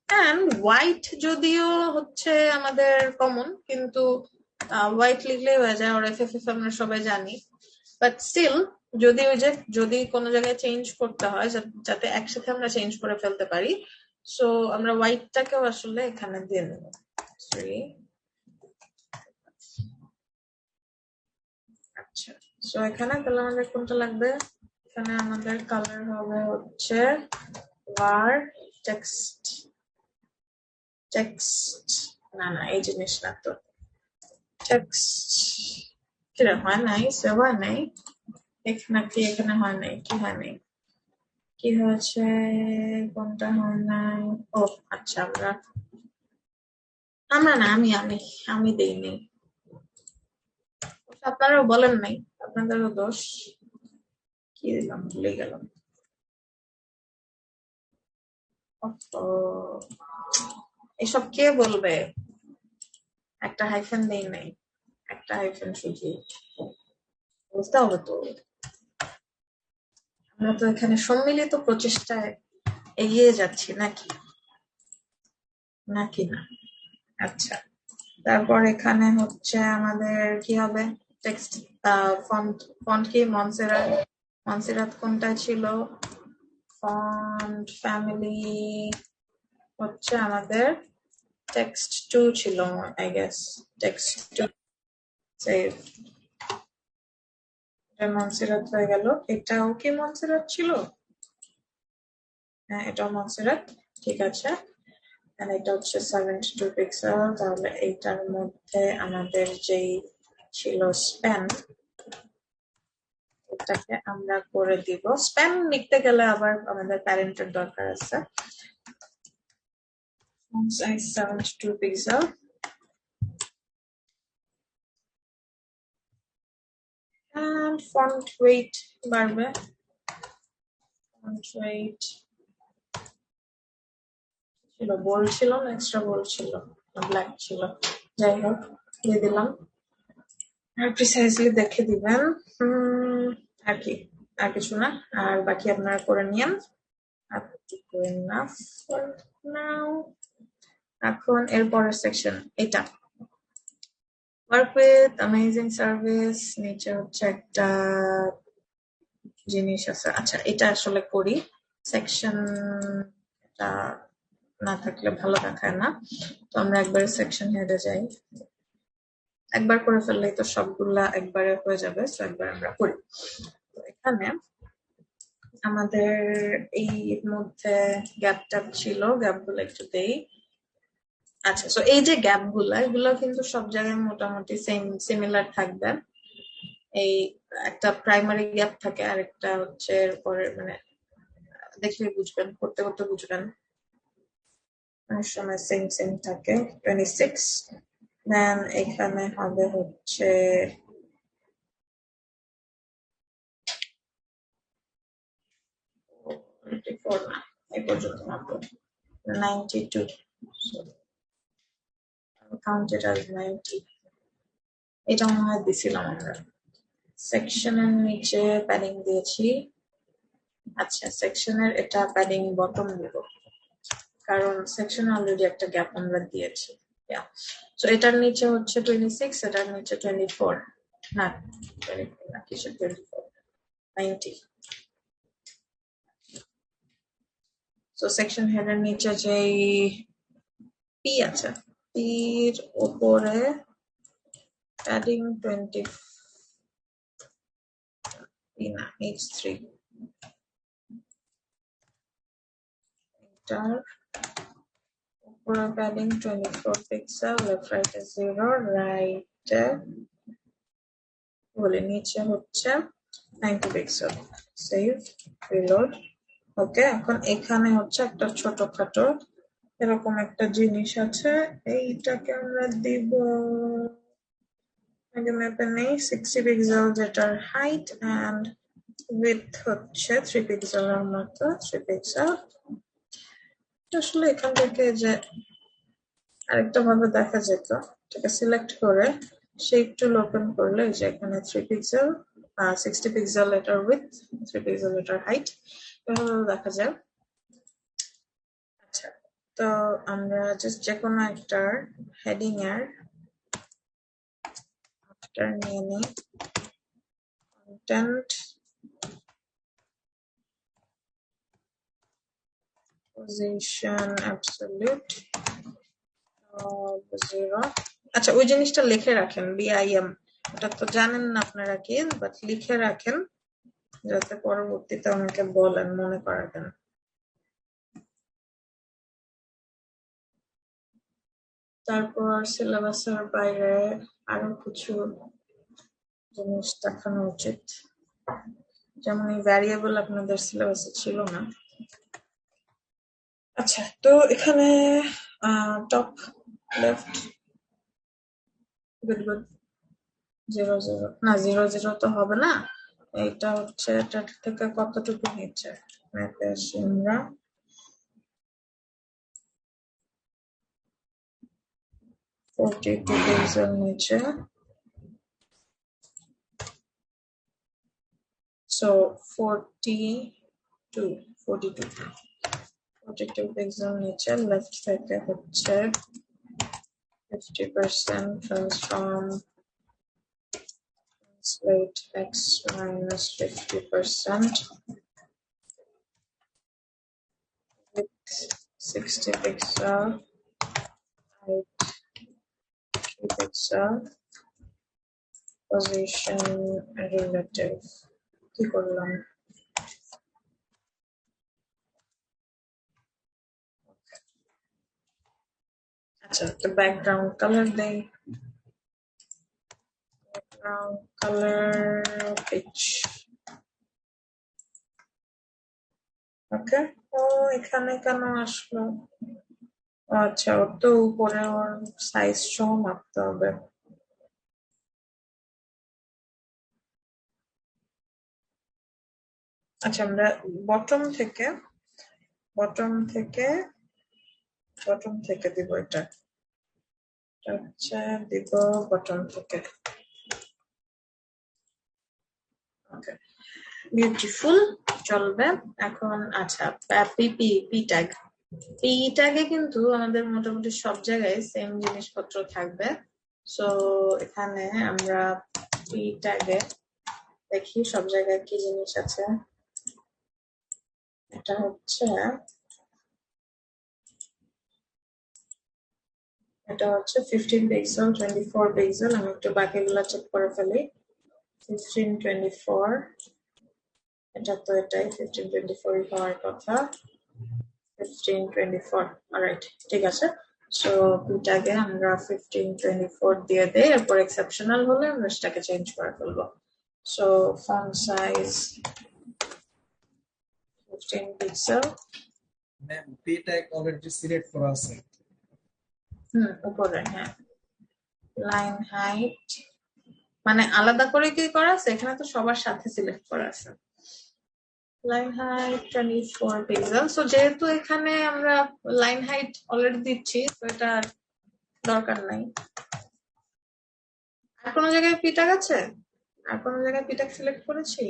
Speaker 2: এন্ড হোয়াইট যদিও হচ্ছে আমাদের কমন, কিন্তু হোয়াইট লিখলেই হয়ে যায়, ওর এফএফএফ আমরা সবাই জানি। বাট স্টিল যদি ওই যে যদি কোনো জায়গায় চেঞ্জ করতে হয় যাতে একসাথে আমরা চেঞ্জ করে ফেলতে পারি, সো আমরা হোয়াইটটাকেও আসলে এখানে দিয়ে নেব। আচ্ছা, সো এখানে তাহলে আমাদের কোনটা লাগবে? এখানে আমাদের কালার হবে হচ্ছে var text টেক্সট, না না এই জিনিস না তো, টেক্সট কিরা হয় নাই, সেভ হয় নাই এখানে, কি এখানে হয় নাই, কি হয় নাই, কি হয়েছে, কোনটা হয় নাই? ও আচ্ছা, আমরা না, আমি দেইনি, আপনারাও বলেন নাই, আপনাদেরও দোষ। কি দিলাম ভুলে গেলাম। এসব কে বলবে? একটা হাইফেন দেই নাই, একটা হাইফেন শুধু, বুঝতে হবে তো। আমরা তো এখানে সম্মিলিত প্রচেষ্টায় এগিয়ে যাচ্ছি, নাকি নাকি না? আচ্ছা, তারপর এখানে হচ্ছে আমাদের কি হবে? টেক্সট ফন্ট, ফন্ট কি মনসেরাট, মনসেরাট কোনটা ছিল? ফন্ট ফ্যামিলি হচ্ছে আমাদের টেক্সট 2 ছিল, আই গেস টেক্সট 2 সেভ। মনসেরাট হয়ে গেল। এটাও কি মনসেরাট ছিল? হ্যাঁ, এটাও মনসেরাট, ঠিক আছে। এটা হচ্ছে 72 পিক্সেল। তাহলে এইটার মধ্যে আমাদের যেই ছিল স্প্যান, এটাকে আমরা করে দিব। স্প্যান লিখতে গেলে আবার আমাদের প্যারেন্টের দরকার আছে। Size 72 pixel. and font weight বাড়বে, font weight ছিল বোল্ড ছিল না এক্সট্রা বোল্ড ছিল না ব্ল্যাক ছিল, যাই হোক দিয়ে দিলাম। আর প্রিসাইজলি দেখে দিবেন। আর কি, আর কিছু না, আর বাকি আপনারা করে নিয়েন। এখন এরপরের সেকশন এটা, ওয়ার্ক উইথ অ্যামেজিং সার্ভিস। নিচে হচ্ছে একটা জিনিস আছে, আচ্ছা এটা আসলে করি। সেকশন এটা না থাকলে ভালো দেখায় না, তো আমরা একবারে সেকশন হেডে যাই। একবার করে ফেললেই তো সবগুলা একবারে হয়ে যাবে, তো একবার আমরা করি। তো এখানে আমাদের এই মধ্যে গ্যাপ ট্যাপ ছিল, গ্যাপ গুলো একটু দেই। আচ্ছা, তো এই যে গ্যাপ গুলা, এগুলো কিন্তু সব জায়গায় মোটামুটি সেম সিমিলার থাকবে। এই একটা প্রাইমারি গ্যাপ থাকে, আর একটা হচ্ছে পরে, মানে দেখলে বুঝবেন, করতে করতে বুঝবেন, অনেক সময় সেম সেম থাকে। 26, দেন এখানে হবে হচ্ছে 24 না, এই পর্যন্ত মাত্র 92, so counted as 90. এটা মনে হয় দিছিলাম আমরা সেকশনের নিচে প্যাডিং দিয়েছি। আচ্ছা, সেকশনের এটা প্যাডিং বটম দিব, কারণ সেকশনে অলরেডি একটা গ্যাপ আমরা দিয়েছি। সো এটার নিচে হচ্ছে 26, এটার নিচে 24 না, 24 না, কিসের 24, 90। সো সেকশন হেডের নিচে যেই পি আছে, পির উপরে প্যাডিং 20 না, H3, এটার উপরে প্যাডিং 24 পিক্সেল, লেফট রাইটে 0, রাইটে বলে নিচে হচ্ছে 90 পিক্সেল। Save, reload. ওকে, এখন এখানে হচ্ছে একটা ছোটখাটো এরকম একটা জিনিস আছে, এইটাকে আমরা দিব আগে ম্যাপে নেই 60 পিক্সেল, যেটার হাইট এন্ড উইডথ হচ্ছে 3 পিক্সেলের মতো, 3 পিক্সেল। আসলে এখান থেকে যে আরেকটা ভাবে দেখা যেত, এটাকে সিলেক্ট করে শেপ টুল ওপেন করলে যে এখানে 3 পিক্সেল, 60 পিক্সেল এটার উইডথ, 3 পিক্সেল এটার হাইট, এভাবে দেখা যায়। আচ্ছা, তো আমরা জাস্ট যে কোনো একটা হেডিং এর আফটার নিয়ে নিই, কন্টেন্ট, পজিশন অ্যাবসলিউট 0। আচ্ছা, ওই জিনিসটা লিখে রাখেন, BIM, এটা তো জানেন না আপনারা কি, বাট লিখে রাখেন যাতে পরবর্তীতে আমাকে বলেন, মনে করাবেন। তারপর সিলেবাসের বাইরে আরো কিছু জিনিস দেখানো উচিত, যেমন এই ভ্যারিয়েবল আপনাদের সিলেবাসে ছিল না। আচ্ছা, তো এখানে টপ লেফট, গুড গুড, 0 0 না, 0 0 তো হবে না, এটা হচ্ছে এটা থেকে কতটুকু নিচে ম্যাপে আসি আমরা, 42 পিক্সেল নিচে, সো 42 পিক্সেল নিচে, লেফট থেকে হচ্ছে 50% transform translate x minus 50% with 60 pixel, height 3 pixel, position relative, কি করলাম, আচ্ছা, তো ব্যাকগ্রাউন্ড কালার দেই, ব্যাকগ্রাউন্ড কালার পিচ, ওকে। ও এখানে কেন আসলো, আচ্ছা, ওর তো উপরে ওর সাইজ সহ মাপতে হবে। আচ্ছা, আমরা বটম থেকে দিব, এটা হচ্ছে দিব বটম থেকে। ওকে, বিউটিফুল, চলবে এখন। আচ্ছা, পি ট্যাগে কিন্তু আমাদের মোটামুটি সব জায়গায় সেম জিনিসপত্র থাকবে। সো এখানে আমরা পি ট্যাগে দেখি সব জায়গায় কি জিনিস আছে। এটা হচ্ছে 15 পিক্সেল, 24 পিক্সেল। আমি একটু বাকিগুলো চেক করে ফেলি। 15 24, এটা তো এটাই 15 24 হওয়ার কথা। 15 24, অলরাইট, ঠিক আছে। সো এটাকে আমরা 15 24 দিয়ে দেই, এরপর এক্সেপশনাল হলে আমরা সেটাকে চেঞ্জ করে ফেলবো। So font size 15 pixel.
Speaker 3: Ma'am, P tag already select করা আছে।
Speaker 2: উপরে, হ্যাঁ। লাইন হাইট মানে আলাদা করে কি করা আছে, এখানে তো সবার সাথে সিলেক্ট করা আছে। Line height 24 pixel. সো যেহেতু এখানে আমরা লাইন হাইট অলরেডি দিচ্ছি, তো এটা আর দরকার নাই। আর কোনো জায়গায় পিটাক আছে? আর কোনো জায়গায় পিটাক সিলেক্ট করেছি?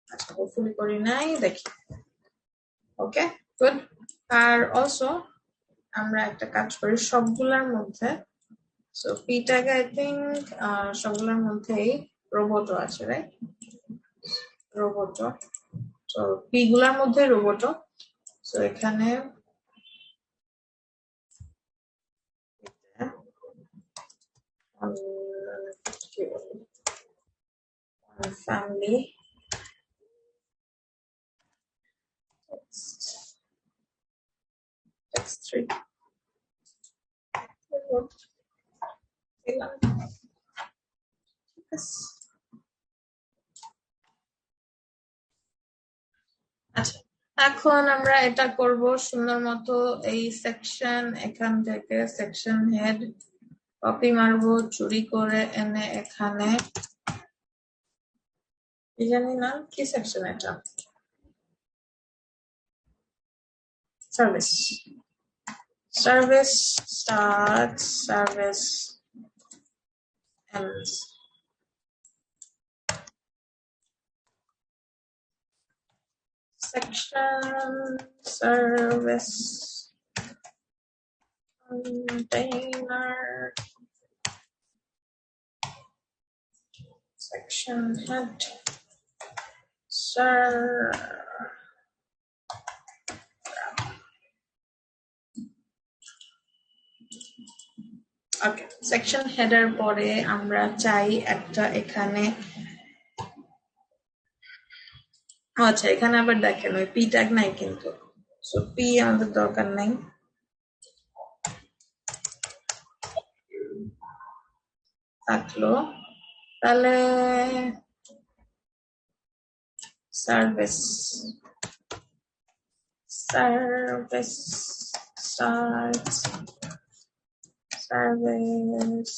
Speaker 2: আচ্ছা, হোপফুলি করি নাই, দেখি। ওকে, গুড। আর অলসো আমরা একটা কাজ করি সবগুলার মধ্যে। সো পিটাক আই থিঙ্ক সবগুলোর মধ্যেই রোবটও আছে, রাইট? রোবটও। তো পি গুলার মধ্যে রোবটও। সো এখানে ফ্যামিলি text 3 দিলাম। ঠিক আছে। আচ্ছা, এখন আমরা এটা করব সুন্দর মতো। এই সেকশন, এখান থেকে সেকশন হেড কপি মারবো, চুরি করে এনে এখানে, কি জানি না কি সেকশন এটা, service, service start, service ends. section service container section head sir ওকে, সেকশন হেডার পরে আমরা চাই একটা এখানে, আচ্ছা এখানে আবার দেখেন ওই পি ট্যাগ নাই কিন্তু, সো পি আমাদের দরকার নাই। থাকলো তাহলে service, service start, service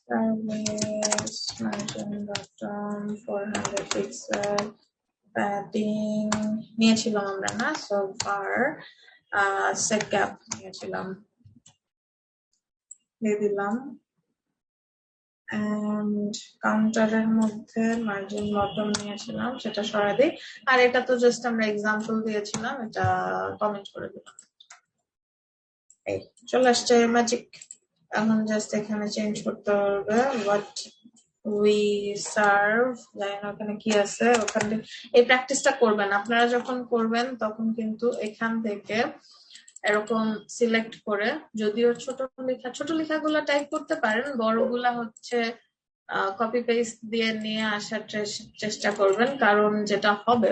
Speaker 2: service margin bottom 400 pixel, padding নিয়েছিলাম আমরা না, সো ফার সেট গ্যাপ নিয়েছিলাম, দিয়ে দিলাম। এন্ড কাউন্টারের মধ্যে মার্জিন বটম নিয়েছিলাম, সেটা সরাই দিই। আর এটা তো জাস্ট আমরা এক্সাম্পল দিয়েছিলাম, এটা কমেন্ট করে দিলাম। এই চলে আসছে ম্যাজিক। এখন জাস্ট এখানে চেঞ্জ করতে হবে হোয়াট উই সার্ভ, জানি না ওখানে কি আছে। ওখানে এই প্র্যাকটিসটা করবেন আপনারা, যখন করবেন তখন কিন্তু এখান থেকে এরকম সিলেক্ট করে, যদিও ছোট লেখাগুলো টাইপ করতে পারেন, বড়গুলা হচ্ছে কপি পেস্ট দিয়ে নিয়ে আসার চেষ্টা করবেন। কারণ যেটা হবে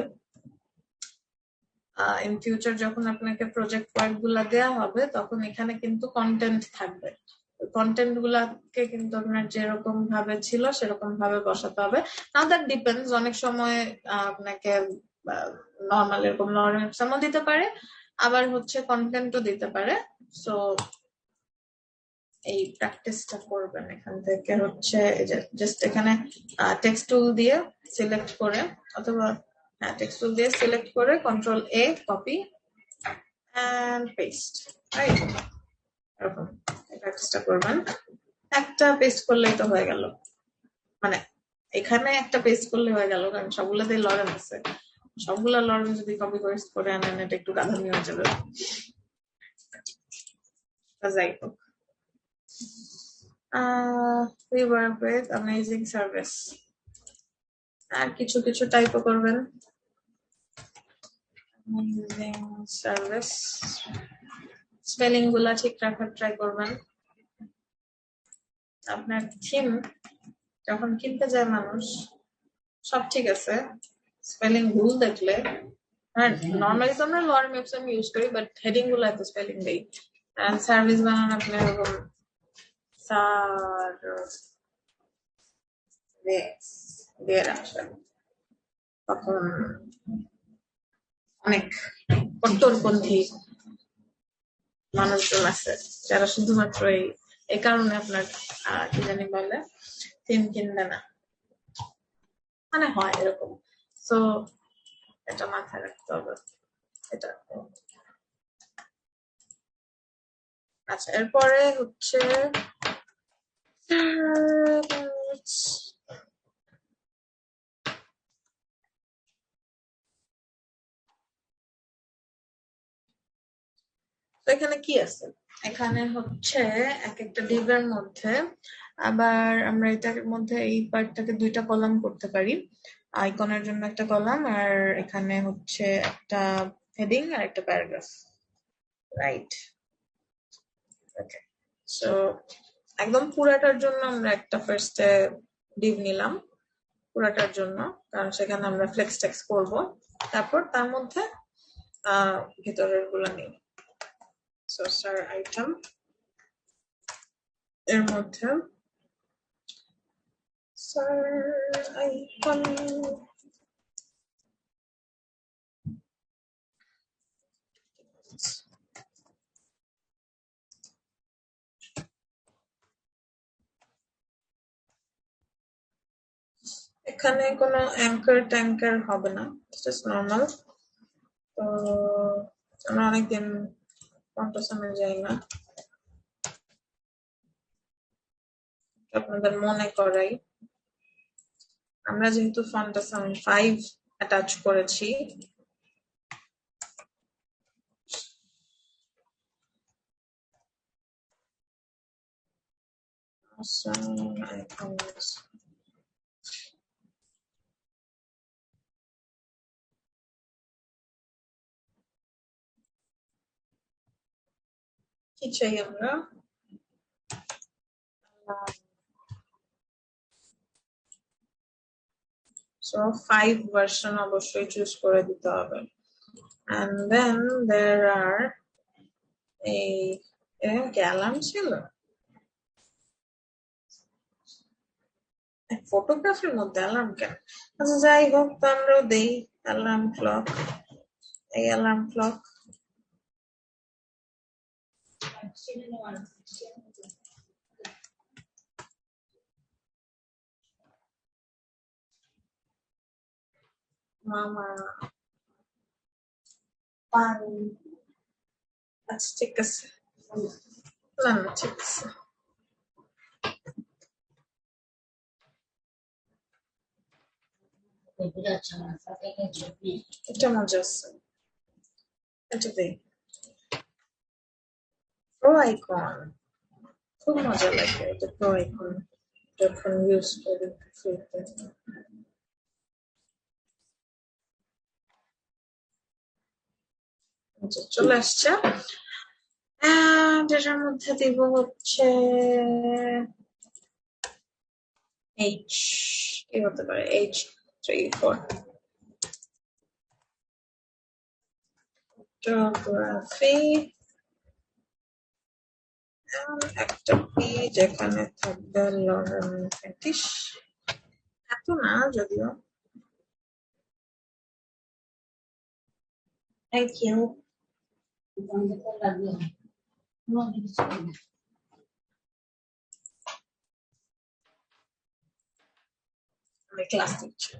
Speaker 2: ইন ফিউচার যখন আপনাকে প্রজেক্ট ওয়ার্ক গুলা দেওয়া হবে, তখন এখানে কিন্তু কন্টেন্ট থাকবে। কন্টেন্ট গুলাকে কিন্তু আপনার যেরকম ভাবে ছিল সেরকম ভাবে বসাতে হবে। নাও দ্যাট ডিপেন্ডস, অনেক সময় আপনাকে নর্মাল এরকম লরেন্স দিতে পারে, আবার হচ্ছে কন্টেন্টও দিতে পারে। সো এই প্র্যাকটিসটা করবেন। এখান থেকে হচ্ছে জাস্ট এখানে টেক্সট টুল দিয়ে সিলেক্ট করে, অথবা টেক্সট টুল দিয়ে সিলেক্ট করে কন্ট্রোল এ কপি এন্ড পেস্ট, রাইট? এরকম প্র্যাকটিসটা করবেন। একটা পেস্ট করলেই তো হয়ে গেল, মানে এখানে একটা পেস্ট করলে হয়ে গেল, কারণ সবগুলোতেই লরেন আছে। সবগুলা লরেন যদি কপি পেস্ট করে আনেন, এটা একটু গাধামি হয়ে যাবে। যাই হোক, we work with amazing service। আর কিছু কিছু টাইপও করবেন, amazing service, স্পেলিং গুলা ঠিক রাখার ট্রাই করবেন। আপনার থিম যখন কিনতে যায় মানুষ, সব ঠিক আছে, স্পেলিং ভুল দেখলে, হ্যাঁ নর্মালি তো আমরা লরেন ওয়েবসাইট ইউজ করি, বাট হেডিং গুলো এত স্পেলিং দেই। সার্ভিস বানান আপনি এরকম দিয়ে রাখছেন, তখন অনেক কট্টরপন্থী মানুষজন আছে যারা শুধুমাত্র এই কারণে আপনার কি জানি বলে 3 কিনবে না, মানে হয় এরকম। সো এটা মাথায় রাখতে হবে। এটা আচ্ছা, এরপরে হচ্ছে তো এখানে কি আছে? এখানে হচ্ছে এক একটা ডিবের মধ্যে আবার আমরা এটার মধ্যে এই পার্টটাকে 2টা কলাম করতে পারি। আইকনের জন্য একটা কলাম, আর এখানে হচ্ছে একটা হেডিং আর একটা প্যারাগ্রাফ, রাইট? ওকে, সো একদম পুরাটার জন্য আমরা একটা ফার্স্টে ডিভ নিলাম, পুরাটার জন্য, কারণ সেখানে আমরা ফ্লেক্স টেক্সট করবো। তারপর তার মধ্যে ভিতরের গুলো নিই। সো স্টার আইটেম এর মধ্যে স্টার আইটেম এখানে কোনো অ্যাঙ্কার ট্যাঙ্কার হবে না, জাস্ট নর্মাল। তো আমরা অনেকদিন ফন্টাসামে যাই না, আপনাদের মনে করাই, আমরা যেহেতু ফন্টাসাম 5 অ্যাটাচ করেছি, কি চাই আমরা? সো 5 ভার্সন অবশ্যই চুজ করে দিতে হবে। and then there are এই অ্যালার্ম ছিল, ফটোগ্রাফির মধ্যে অ্যালার্ম কেন? আচ্ছা যাই হোক, তো আমরাও দেই অ্যালার্ম ক্লক। এই অ্যালার্ম ক্লক মামা পানি। আচ্ছা ঠিক আছে, না না ঠিক আছে, এটা মজা আছে, এটা দেই। প্রো আইকন খুব মজা লাগে, এটা প্রো আইকন যখন ইউজ করি ফ্রিতে। চলে আসছে, যেটার মধ্যে দিব হচ্ছে এইচ, কি হতে পারে, H34 ফটোগ্রাফি, একটা পি যেখানে থাকবে লরেন ফেটিশ, এত না যদিও। Thank you. আমি ক্লাস দিচ্ছি।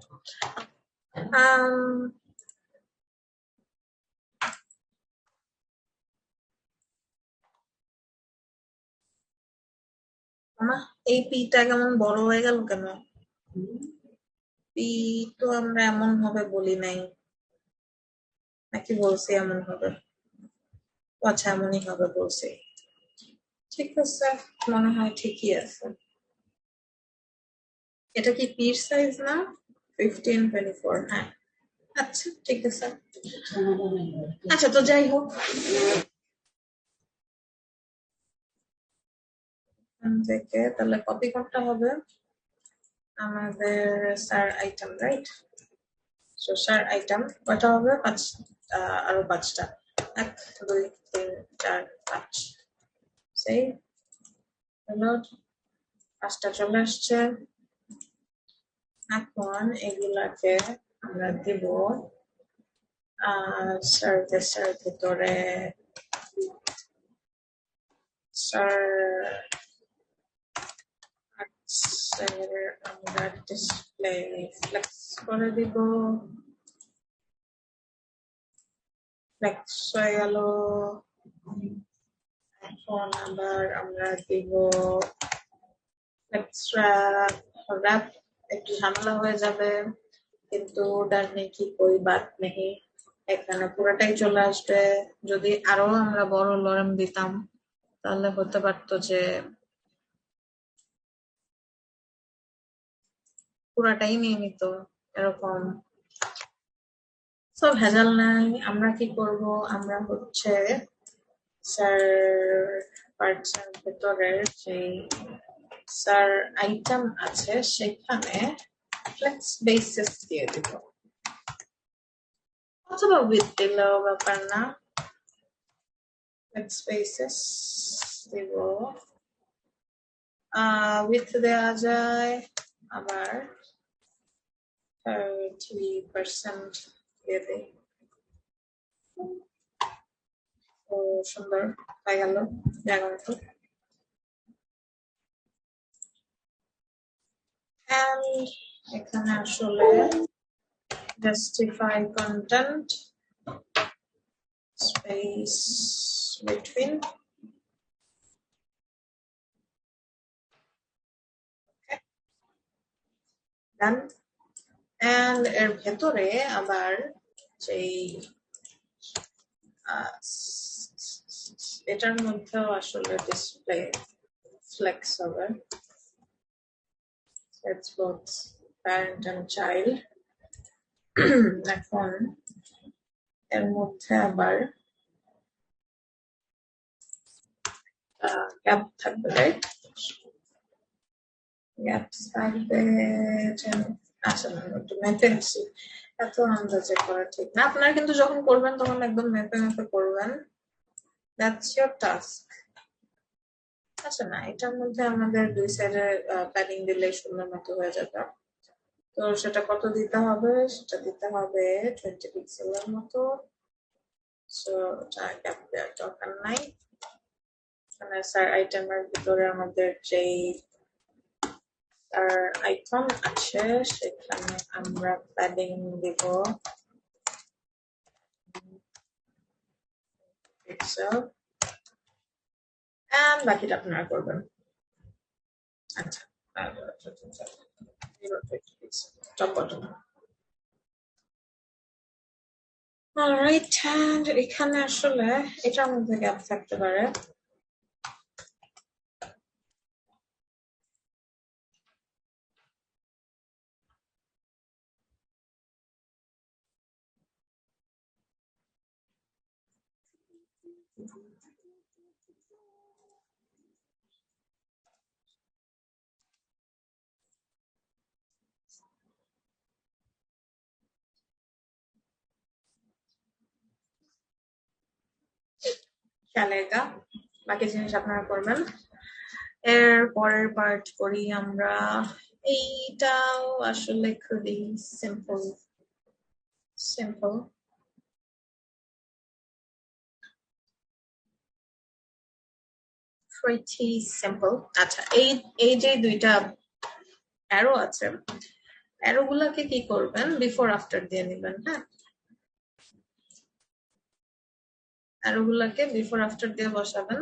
Speaker 2: এই পিটা কেমন বড় হয়ে গেল কেন? পি তো আমরা এমন ভাবে বলি নাই, নাকি বলছি এমন হবে? আচ্ছা এমনই হবে বলছি, ঠিক আছে, মনে হয় ঠিকই আছে। এটা কি পির সাইজ না? 1524, হ্যাঁ আচ্ছা ঠিক আছে। আচ্ছা তো যাই হোক, থেকে তাহলে কপি করতে হবে আমাদের sir item, right? So sir item কয়টা হবে? আরো 5টা, 1 2 3 4 5, সেই হলো 5টা চলে আসছে। এখন এগুলাকে আমরা দিব সার্ভিসের ভিতরে। স্যার আমরা ডিসপ্লে ফ্লেক্স করে দিব। ফ্লেক্স হয়ে গেল। এখন আবার আমরা দিব ফ্লেক্স র্যাপ। একটু ঝামেলা হয়ে যাবে, কিন্তু ডানে কি কই বাদ নেই, এখানে পুরোটাই চলে আসবে। যদি আরো আমরা বড় লরেম দিতাম তাহলে হতে পারতো যে পুরাটাই নিয়ে নিত এরকম। সব ভেজাল নাই। আমরা কি করব, আমরা হচ্ছে স্যার পার্টসের ভেতরের যে স্যার আইটেম আছে সেখানে ফ্লেক্স বেসিস দিয়ে দিব, অথবা উইথ দিলেও ব্যাপার না। ফ্লেক্স বেসিস দিব, উইথ দেওয়া যায়, আবার 30% দিয়ে দিই। ও সুন্দর হয়ে গেল জায়গা মতো। এখানে আসলে justify content space between, done. And এর ভেতরে আবার যেই এটার মধ্যেও আসলে ডিসপ্লে ফ্লেক্স হবে। It's both parent and child. এখন এর মধ্যে আবার গ্যাপ থাকবে, রাইট? গ্যাপ থাকবে। আচ্ছা, একটু মেপে নিচ্ছি, এত আন্দাজে করা ঠিক না। আপনারা কিন্তু যখন করবেন তখন একদম মেপে মেপে করবেন, দ্যাটস ইয়োর টাস্ক। আচ্ছা না, এটার মধ্যে আমাদের দুই সাইডে প্যাডিং দিলে সুন্দর মতো হয়ে যাবে। তো সেটা কত দিতে হবে, সেটা দিতে হবে 20 পিক্সেলের মতো। সো গ্যাপ দেওয়ার দরকার নাই। এখানে স্যার আইটেমের ভিতরে আমাদের যেই আইকন আছে সেখানে আমরা প্যাডিং দিব পিক্সেল, এন্ড বাকিটা আপনারা করবেন। আচ্ছা, টপ বটম। অলরাইট, এন্ড এখানে আসলে এটার মধ্যে গ্যাপ থাকতে পারে। চলেগা, বাকি জিনিস আপনারা করবেন। এর পরের পার্ট করি আমরা। এইটাও আসলে খুবই সিম্পল pretty simple. আচ্ছা, এই যে দুইটা অ্যারো আছে, অ্যারো গুলাকে কি করবেন, বিফোর আফটার দিয়ে নেবেন। হ্যাঁ, অ্যারো গুলাকে বিফোর আফটার দিয়ে বসাবেন।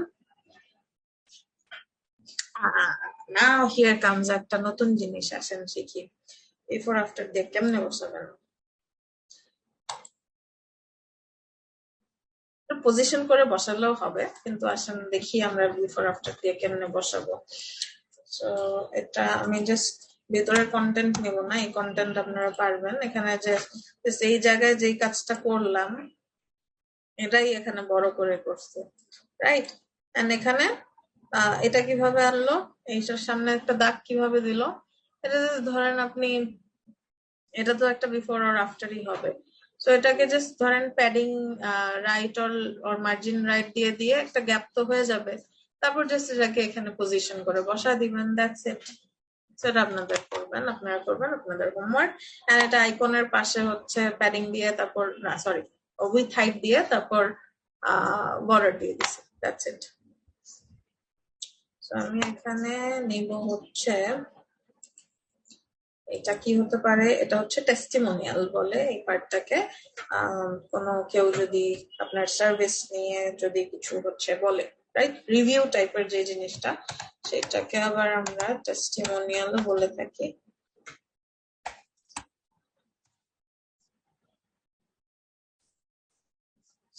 Speaker 2: নাও হিয়ার কামস একটা নতুন জিনিস, আসেন শিখি। বিফোর আফটার দিয়ে কেমনে বসাবেন, পজিশন করে বসালেও হবে, কিন্তু আসেন দেখি আমরা বিফোর আফটার দিয়ে কেমনে বসাবো। সো এটা আমি জাস্ট ভেতরের কন্টেন্ট নেব না, এই কন্টেন্ট আপনারা পারবেন। এখানে যে এই জায়গায় যেই কাজটা করলাম এটাই এখানে বড় করে করছে, রাইট? এন্ড এখানে এটা কিভাবে আনলো, এইটার সামনে একটা দাগ কিভাবে দিল, এটা ধরেন আপনি, এটা তো একটা বিফোর আর আফটারই হবে। সো এটাকে জাস্ট ধরেন padding right or margin right দিয়ে দিয়ে একটা গ্যাপ তো হয়ে যাবে, তারপর জাস্ট এটাকে এখানে পজিশন করে বসা দিবেন, দ্যাটস ইট। সেটা আপনারা করবেন আপনাদের হোমওয়ার্ক। এন্ড এটা আইকনের পাশে হচ্ছে প্যাডিং দিয়ে, তারপর না সরি উইথ হাইট দিয়ে, তারপর বর্ডার দিয়ে দিছি, দ্যাটস ইট। সো আমি এখানে নিব হচ্ছে এটা কি হতে পারে, এটা হচ্ছে টেস্টিমোনিয়াল বলে এই পার্টটাকে। কোনো কেউ যদি আপনার সার্ভিস নিয়ে যদি কিছু হচ্ছে বলে, রাইট, রিভিউ টাইপের যে জিনিসটা, সেটাকে আবার আমরা টেস্টিমোনিয়াল বলে থাকি।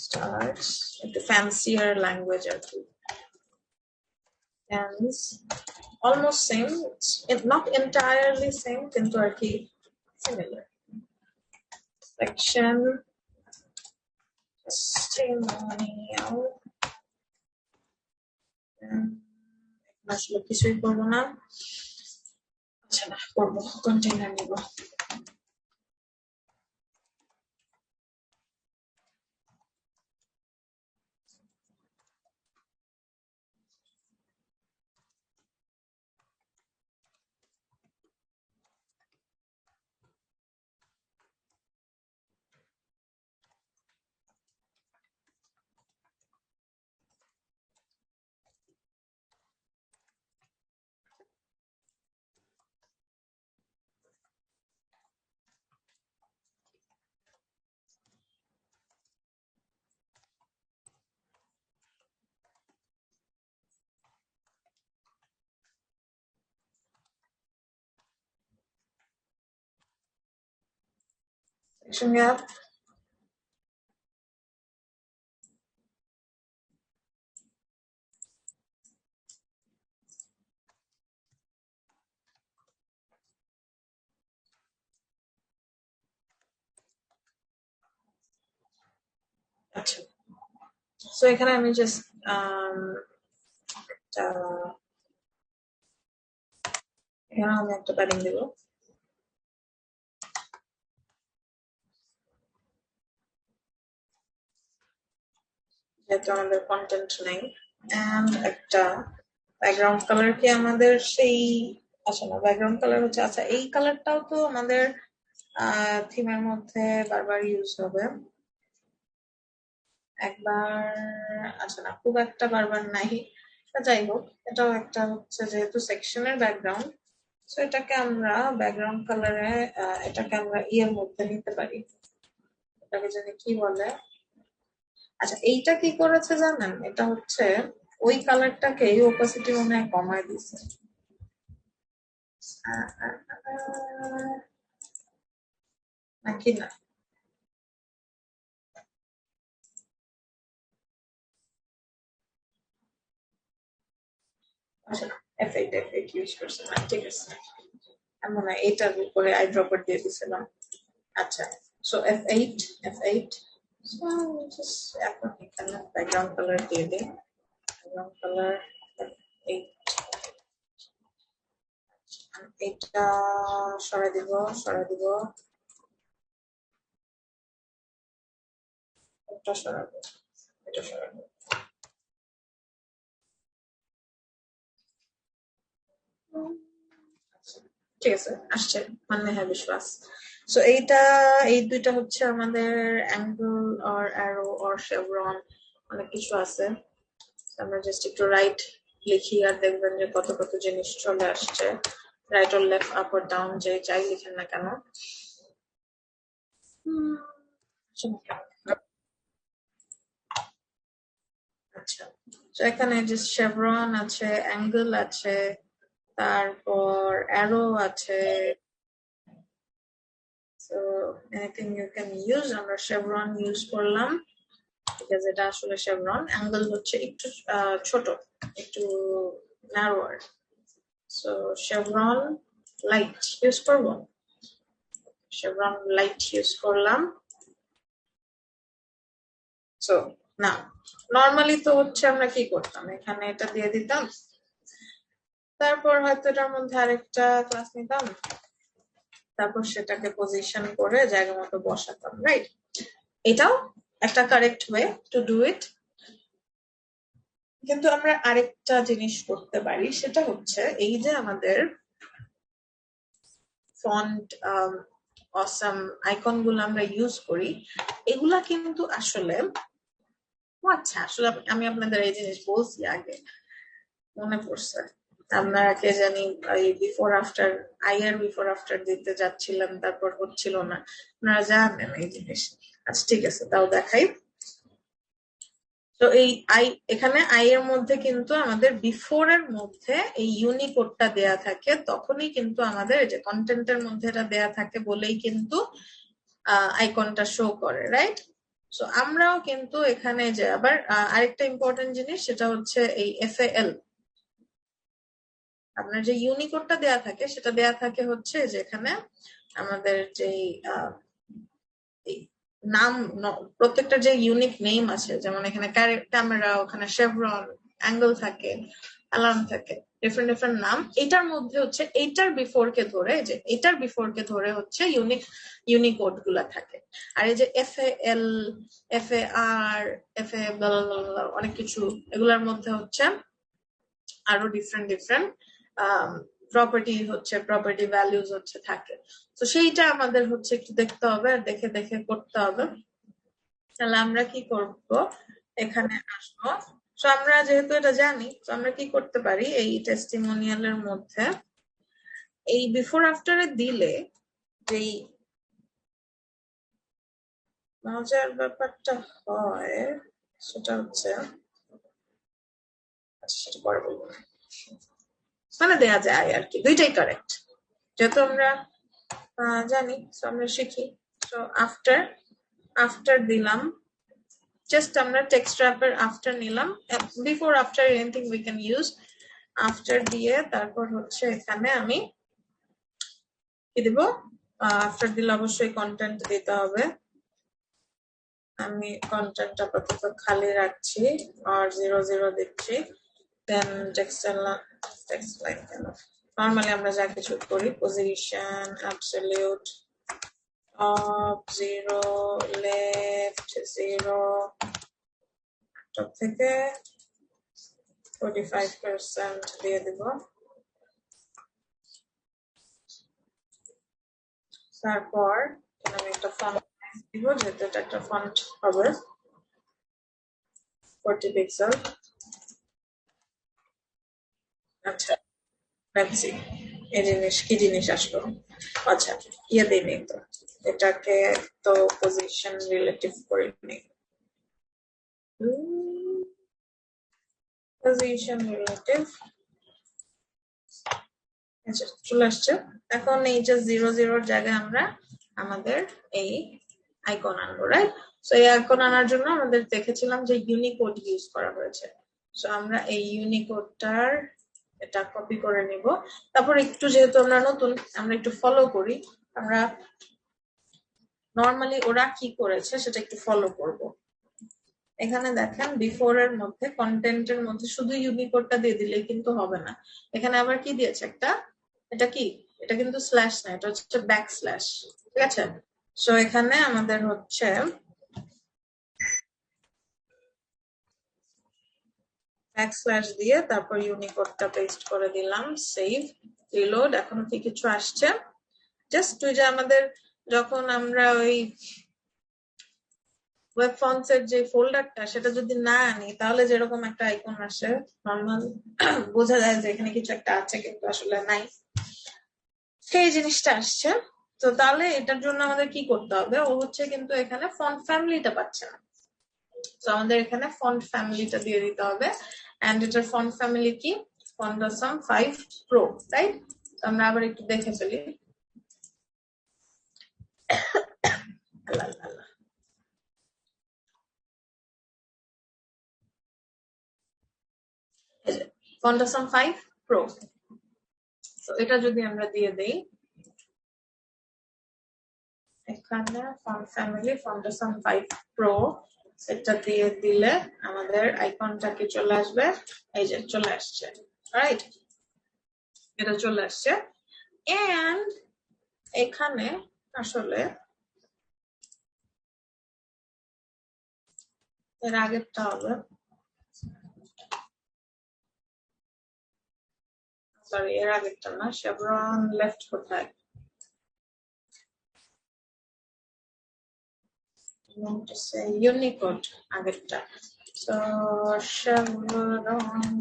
Speaker 2: স্টার্স একটু ফ্যান্সিয়ার ল্যাঙ্গুয়েজ আর কি, almost same, not entirely same, কিন্তু আর কি সিমিলার। সেকশন টেস্টিমোনিয়াল, আসলে কিছুই করবো না, আচ্ছা না করবো, কন্টেইনার নিব। সেকশন গ্যাপ, আচ্ছা। সো এখানে আমি জাস্ট এখানে আমি একটা প্যাডিং দিব, যেহেতু আমাদের কন্টেন্ট নেই। এন্ড একটা ব্যাকগ্রাউন্ড কালার কি আমাদের সেই, আচ্ছা না ব্যাকগ্রাউন্ড কালার হচ্ছে, আচ্ছা এই কালারটাও তো আমাদের থিমের মধ্যে বারবার ইউজ হবে একবার, আচ্ছা না খুব একটা বারবার নাই, যাই হোক এটাও একটা হচ্ছে যেহেতু সেকশনের ব্যাকগ্রাউন্ড, তো এটাকে আমরা ব্যাকগ্রাউন্ড কালারে, এটাকে আমরা ইয়ের মধ্যে নিতে পারি, এটাকে জানি কি বলে। আচ্ছা এইটা কি করেছে জানেন, এটা হচ্ছে ওই কালারটাকে ওপাসিটি মনে হয় কমায় দিছে, নাকি না, আচ্ছা F8 ইউজ করছে না, ঠিক আছে, এমন না এটার উপরে আই ড্রপার দিয়ে দিছিলাম। আচ্ছা সো F8 so just এখন এখানে ব্যাকগ্রাউন্ড কালার দিয়ে দিই, ব্যাকগ্রাউন্ড কালার F8, এইটা সরাই দিব, এটা সরাবো, এটা সরাবো, ঠিক আছে আসছে, মানে হ্যাঁ বিশ্বাস। সো এইটা, এই দুইটা হচ্ছে আমাদের angle or arrow or Chevron, অনেক কিছু আছে। আমরা জাস্ট একটু রাইট লিখি আর দেখবেন যে কত কত জিনিস চলে আসছে, right or left up or down যে যাই লিখেন না কেন। আচ্ছা তো এখানে যে শেভরন আছে, অ্যাঙ্গেল আছে, তারপর অ্যারো আছে, so anything you can use, আমরা শেভরন ইউজ করলাম, ঠিক আছে, এটা আসলে শেভরন, অ্যাঙ্গেল হচ্ছে একটু ছোট, একটু ন্যারোয়ার, সো শেভরন লাইট ইউজ করব, শেভরন লাইট ইউজ করলাম। সো না নর্মালি তো হচ্ছে আমরা কি করতাম, এখানে এটা দিয়ে দিতাম, তারপর হয়তো এটার মধ্যে আরেকটা ক্লাস নিতাম, তারপর সেটাকে পজিশন করে জায়গা মতো বসাতাম, রাইট, এটাও একটা correct way to do it. কিন্তু আমরা আরেকটা জিনিস করতে পারি, সেটা হচ্ছে এই যে আমাদের ফন্ট অসাম আইকন গুলো আমরা ইউজ করি, এগুলা কিন্তু আসলে, আচ্ছা আসলে আমি আপনাদের এই জিনিস বলছি আগে, মনে পড়ছে, আমরা কে জানি বিফোর আফটার এর বিফোর আফটার দিতে যাচ্ছিলাম, তারপর হচ্ছিল না। আপনারা জানেন এই জিনিস। আচ্ছা ঠিক আছে, তাও দেখাই। তো এই এখানে এর মধ্যে কিন্তু আমাদের বিফোর এর মধ্যে এই ইউনিকোডটা দেয়া থাকে, তখনই কিন্তু আমাদের এই যে কন্টেন্টের মধ্যে এটা দেয়া থাকে বলেই কিন্তু আইকনটা শো করে, রাইট? সো আমরাও কিন্তু এখানে যে আবার আরেকটা ইম্পর্টেন্ট জিনিস, সেটা হচ্ছে এই FAL। আপনার যে ইউনিকোডটা দেয়া থাকে সেটা দেয়া থাকে হচ্ছে যেখানে আমাদের যে নাম, প্রত্যেকটা যে ইউনিক নেম আছে, যেমন এখানে ক্যামেরা, ওখানে শেভরন, অ্যাঙ্গেল থাকে, অ্যালার্ম থাকে, ডিফারেন্ট ডিফারেন্ট নাম। এটার মধ্যে হচ্ছে এইটার বিফোর কে ধরে, যে এটার বিফোর কে ধরে হচ্ছে ইউনিকোড গুলা থাকে। আর এই যে FAL, FAR, FA অনেক কিছু, এগুলার মধ্যে হচ্ছে আরো ডিফারেন্ট ডিফারেন্ট প্রপার্টি হচ্ছে, প্রপার্টি ভ্যালুজ হচ্ছে থাকে। তো সেইটা আমাদের হচ্ছে একটু দেখতে হবে, আর দেখে দেখে করতে হবে। তাহলে আমরা কি করব, এখানে আসবো। তো আমরা যেহেতু এটা জানি, তো আমরা কি করতে পারি, এই টেস্টিমোনিয়ালের মধ্যে এই বিফোর আফটারে দিলে যেই মজার ব্যাপারটা হয় সেটা হচ্ছে, আচ্ছা সেটা পরে বলবো, মানে দেয়া যায় আর কি, দুইটাই কারেক্ট যেহেতু আমরা জানি, তো আমরা শিখি। তো আফটার দিলাম, জাস্ট আমরা টেক্সট র্যাপের আফটার নিলাম, before after anything we can use. After দিয়ে তারপর হচ্ছে এখানে আমি কি দিব, আফটার দিলে অবশ্যই কন্টেন্ট দিতে হবে। আমি কন্টেন্ট আপাতত খালি রাখছি আর 00 দিচ্ছি। দেন টেক্সট লাইন কেন, নর্মালি আমরা যা কিছু করি, position absolute top 0, left 0, top থেকে 45% দিয়ে দিব। তারপর আমি একটা ফন্ট দিব, যেহেতু এটা একটা ফন্ট হবে 40 পিক্সেল। আচ্ছা লেটস সি এই জিনিস কি জিনিস আসলো। আচ্ছা ইয়ে দিই নেই, তো এটাকে তো পজিশন রিলেটিভ করে নেই, পজিশন রিলেটিভ। আচ্ছা চলে আসছে। এখন এই যে 00 জায়গায় আমরা আমাদের এই আইকন আনবো, রাইট? সো এই আইকন আনার জন্য আমাদের দেখেছিলাম যে ইউনিকোড ইউজ করা হয়েছে। সো আমরা এই ইউনিকোডটার এটা কপি করে নিব। তারপর একটু যেহেতু আমরা নতুন, আমরা একটু ফলো করি। আমরা নর্মালি ওরা কি করেছে সেটা একটু ফলো করব। এখানে দেখেন বিফোর এর মধ্যে কন্টেন্টের মধ্যে শুধু ইউনিকোডটা দিয়ে দিলে কিন্তু হবে না, এখানে আবার কি দিয়েছে একটা, এটা কি, এটা কিন্তু স্ল্যাশ না, এটা হচ্ছে ব্যাক স্ল্যাশ, ঠিক আছে? সো এখানে আমাদের হচ্ছে ব্যাক স্ল্যাশ দিয়ে তারপর ইউনিকোডটা পেস্ট করে দিলাম, সেভ, রিলোড। এখনো কি কিছু আসছে? জাস্ট ওই যে আমাদের যখন আমরা ওই ওয়েব ফন্টস এর যে ফোল্ডারটা সেটা যদি না আনি, তাহলে যেরকম একটা আইকন আসে নর্মাল, বোঝা যায় যে এখানে কিছু একটা আছে কিন্তু আসলে নাই, সেই জিনিসটা আসছে। তো তাহলে এটার জন্য আমাদের কি করতে হবে, ও হচ্ছে কিন্তু এখানে ফন্ট ফ্যামিলিটা পাচ্ছে না, তো আমাদের এখানে ফন্ট ফ্যামিলিটা দিয়ে দিতে হবে। এন্ড এটার ফন্ট ফ্যামিলি কি, ফন্টাসাম 5 প্রো, রাইট? আমরা আবার একটু দেখে ফেলি। ফন্টাসাম 5 প্রো, তো এটা যদি আমরা দিয়ে দেই এখানে ফন্ট ফ্যামিলি ফন্টাসাম 5 প্রো, এটা দিয়ে দিলে আমাদের আইকনটা কি চলে আসবে, এই যে চলে আসছে, রাইট? এটা চলে আসছে। এন্ড এখানে আসলে এর আগেরটা হবে, সরি এর আগেরটা না, শেভরন লেফট কোথায়, ইউনিকোড আগেরটা। সো শেভরন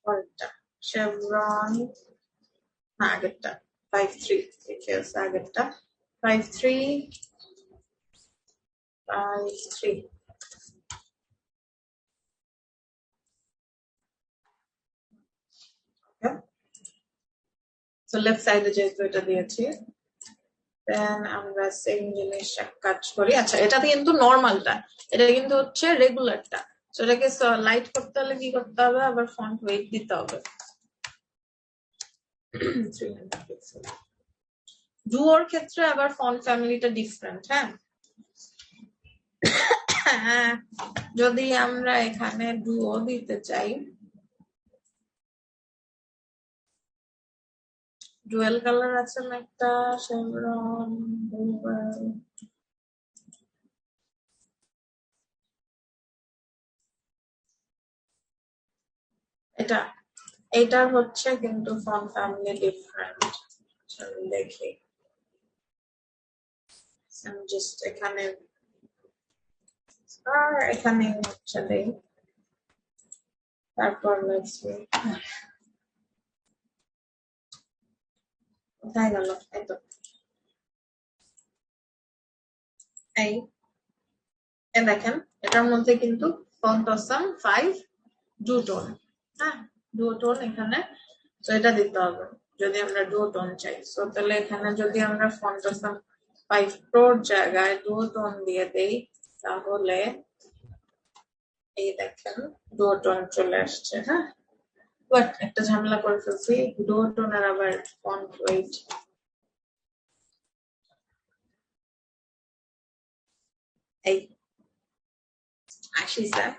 Speaker 2: পরেরটা শেভরন না আগেরটা 5-3 লিখে আছে আগেরটা 5-3 5-3 সো লেফট সাইডে যেহেতু এটা দিয়েছি দেন আমরা সেম জিনিস কাজ করি আচ্ছা এটা কিন্তু নর্মালটা এটা কিন্তু হচ্ছে রেগুলারটা সো এটাকে লাইট করতে হলে কি করতে হবে আবার ফন্ট ওয়েট দিতে হবে 300 পিক্সেল ডুওর ক্ষেত্রে আবার ফন্ট ফ্যামিলিটা ডিফারেন্ট হ্যাঁ যদি আমরা এখানে ডুও দিতে চাই ডুয়েল কালার আছে না একটা শেভরন এটা এটার হচ্ছে কিন্তু ফন্ট ফ্যামিলি ডিফারেন্ট দেখি জাস্ট এখানে আর এখানে হচ্ছে দেই তারপর কোথায় গেল এত এই দেখেন এটার মধ্যে কিন্তু font awesome 5 do tone do tone এখানে তো এটা দিতে হবে যদি আমরা ডু টোন চাই সো তাহলে এখানে যদি আমরা ফন্ট অসাম 5 প্রোর জায়গায় ডু টোন দিয়ে দেই তাহলে এই দেখেন ডু টোন চলে আসছে বাট একটা ঝামেলা করে ফেলছি ডু টোনের আবার ফন্ট ওয়েট এই 80 স্যার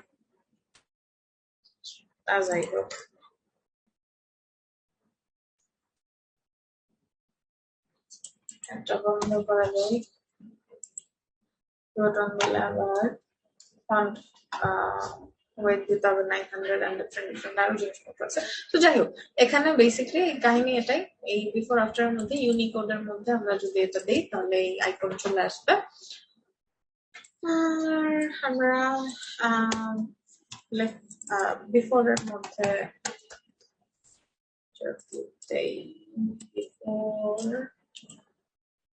Speaker 2: তা যাই হোক একটা বন্ধ করা যায় প্রোটন দিলে আবার ফন্ট ওয়েট দিতে হবে 900 and different আরো জিনিসপত্র আছে তো যাই হোক এখানে বেসিক্যালি কাহিনী এটাই এই বিফোর আফটার মধ্যে ইউনিকোডের মধ্যে আমরা যদি এটা দিই তাহলে এই আইকন চলে আসবে আর আমরা বিফোর এর মধ্যে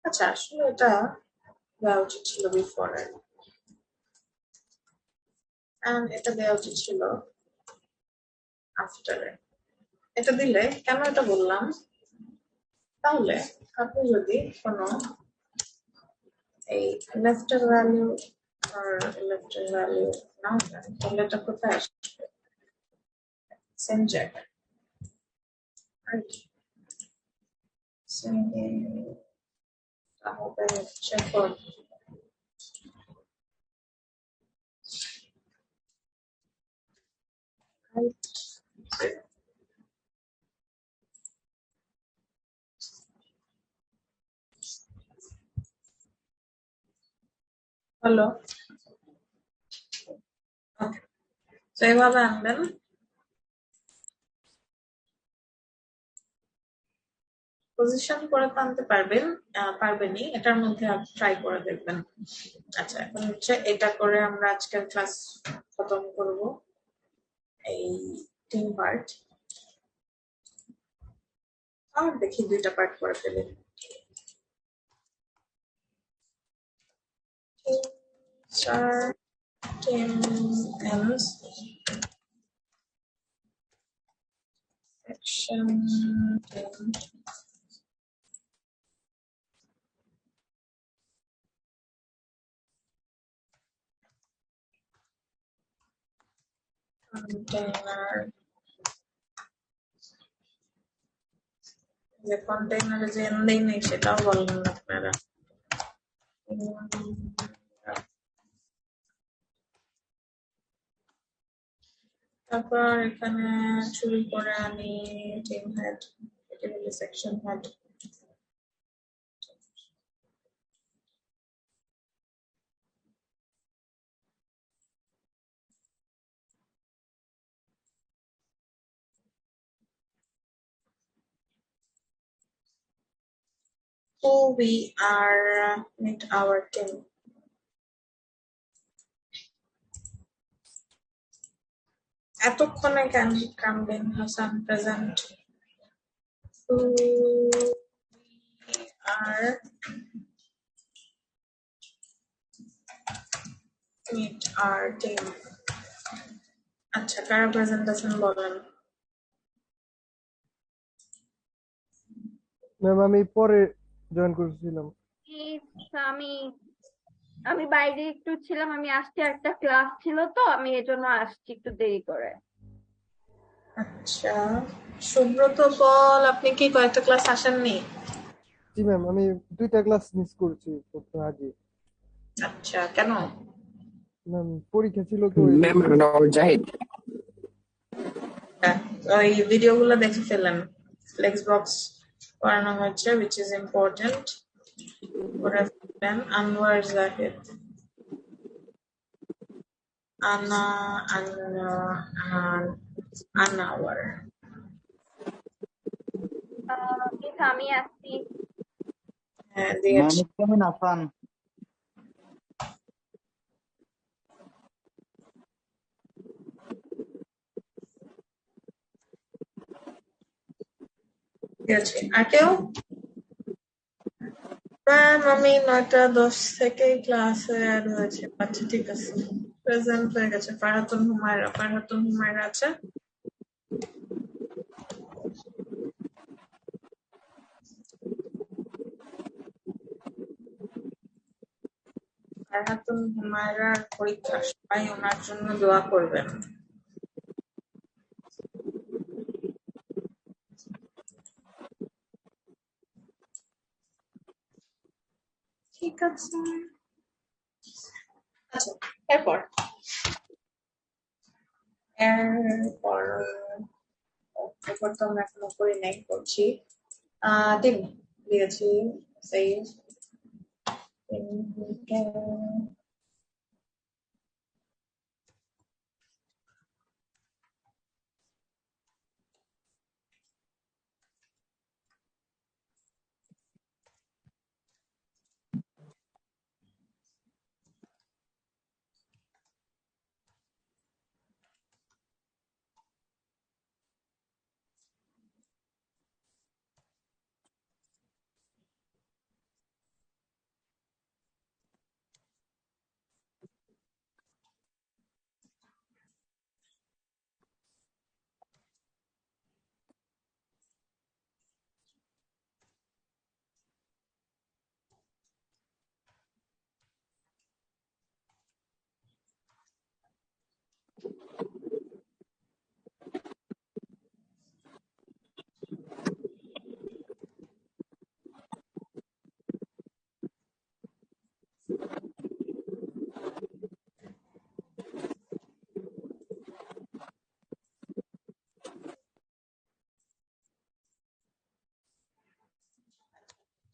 Speaker 2: আচ্ছা আসলে এটা দেওয়া উচিত ছিল বিফোর এর এটা দেওয়া উচিত ছিল আফটার এটা দিলে কেন এটা বললাম তাহলে আপনি যদি কোনো এই লেফটের ভ্যালু আর লেফটের ভ্যালু না দেন তাহলে এটা কোথায় আসবে সেম জায়গায় তাহলে হচ্ছে হ্যালো ওকে তো এইভাবে আনবেন পজিশন করে তো আনতে পারবেনই এটার মধ্যে ট্রাই করে দেখবেন আচ্ছা এখন হচ্ছে এটা করে আমরা আজকের ক্লাস খতম করব এই 3 পার্ট আর দেখি 2টা পার্ট করে ফেলি ends section 10 container যে কন্টেইনারে যে এন্ডই নেই সেটাও বললেন না আপনারা তারপর এখানে শুরু করে আনি টিম হেড এটা হলো section head who we are meet our team এতক্ষণে কামবিন হাসান প্রেজেন্ট আর মিট আর টিম। আচ্ছা, কারা প্রেজেন্ট আছেন বলেন।
Speaker 1: ম্যাম আমি পরে জয়েন করেছিলাম।
Speaker 4: আমি আমি বাইরে একটু ছিলাম, আমি আসছি, একটা ক্লাস ছিল তো আমি এজন্য আসছি একটু দেরি করে।
Speaker 2: আচ্ছা, সুব্রত বল, আপনি কি কয়েকটা ক্লাস আসেননি?
Speaker 1: জি ম্যাম, আমি 2টা ক্লাস মিস করেছি একটু আগে।
Speaker 2: আচ্ছা, কেন?
Speaker 1: ম্যাম পরীক্ষা ছিল তো এই
Speaker 5: ম্যাম
Speaker 1: জন্য।
Speaker 5: জাহিদ
Speaker 2: ওই ভিডিওগুলো দেখে ফেলেন, ফ্লেক্স বক্স করানো হয়েছে, which is important, করে ফেলেন। আনোয়ার জাহিদ, আনা আনা আনাওয়ার।
Speaker 4: আমি আসছি।
Speaker 2: হ্যাঁ, দিয়েছি।
Speaker 6: কেমন আছেন?
Speaker 2: দিয়েছি। আর কেউ? ম্যাম আমি 9:10 থেকে ক্লাসে অ্যাড হয়েছে। আচ্ছা ঠিক আছে, প্রেজেন্ট হয়ে গেছে। ফারহাতুন হুমায়রা আছে। ফারহাতুন হুমায়রার পরীক্ষা, সবাই ওনার জন্য দোয়া করবেন। ঠিক আছে। আচ্ছা, এরপর এরপর এরপর তো আমরা এখনো করি নাই, করছি। টিম দিয়েছি, সেভ।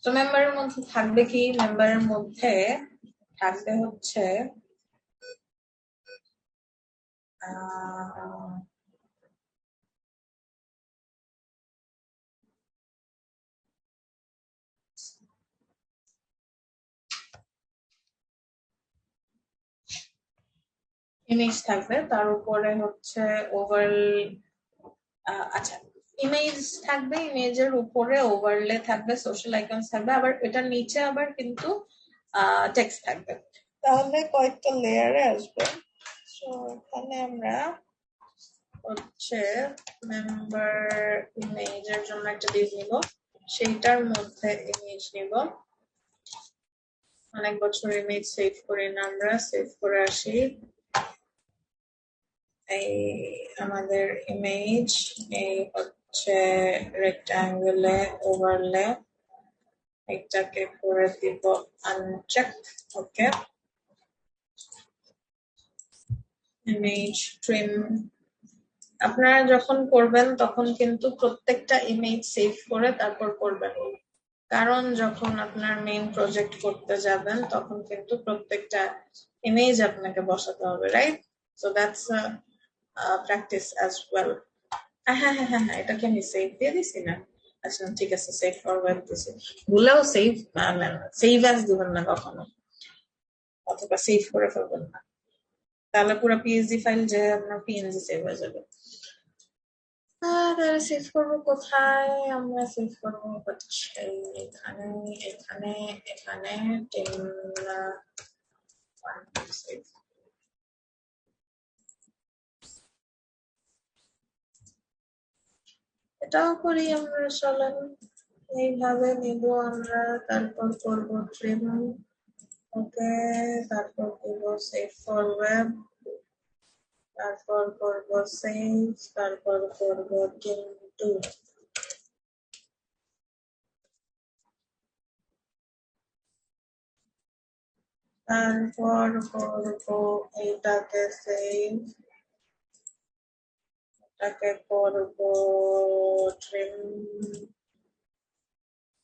Speaker 2: তো মেম্বারের মধ্যে থাকবে কি? মেম্বারের মধ্যে থাকবে হচ্ছে ইমেজ থাকবে, তার উপরে হচ্ছে ওভার। আচ্ছা, ইমেজ থাকবে, ইমেজের উপরে ওভারলে থাকবে, সোশ্যাল আইকনস থাকবে, আবার এটার নিচে আবার কিন্তু টেক্সট থাকবে। তাহলে কয়েকটা লেয়ারে আসবে। তো এখানে আমরা হচ্ছে মেম্বার ইমেজের জন্য একটা ডিভ নিব, সেইটার মধ্যে ইমেজ নিব। অনেক বছর ইমেজ সেভ করি না আমরা, সেভ করে আসি। এই আমাদের ইমেজ, এই হচ্ছে রেক্টাঙ্গেলে ওভারলে, এটাকে করে দিব আনচেক। ওকে, ইমেজ ট্রিম। আপনারা যখন করবেন তখন কিন্তু প্রত্যেকটা ইমেজ সেভ করে তারপর করবেন, কারণ যখন আপনার মেইন প্রজেক্ট করতে যাবেন তখন কিন্তু প্রত্যেকটা ইমেজ আপনাকে বসাতে হবে, right? So that's practice as well. হ্যাঁ হ্যাঁ হ্যাঁ হ্যাঁ, এটাকে আমি সেভ দিয়ে দিছি না? আচ্ছা ঠিক আছে, সেভ ফরওয়ার্ড দিছি। ভুলেও সেভ অ্যাজ দিবেন না কখনো, অথবা সেভ করে ফেলবেন না। তাহলে পুরো পিএসডি ফাইল যে আপনার পিএনজি সেভ হয়ে যাবে। আর সেভ করবো কোথায়? আমরা সেভ করবো হচ্ছে এখানে, এখানে, এখানে 10 এটাও করি আমরা, চলেন এইভাবে নিব আমরা, তারপর করবো ট্রিম, ওকে, তারপর করবো সেভ ফর ওয়েব, তারপর করবো সেভ, তারপর করবো কিন্তু তারপর করবো এইটাকে সেভ, এটাকে করবো trim,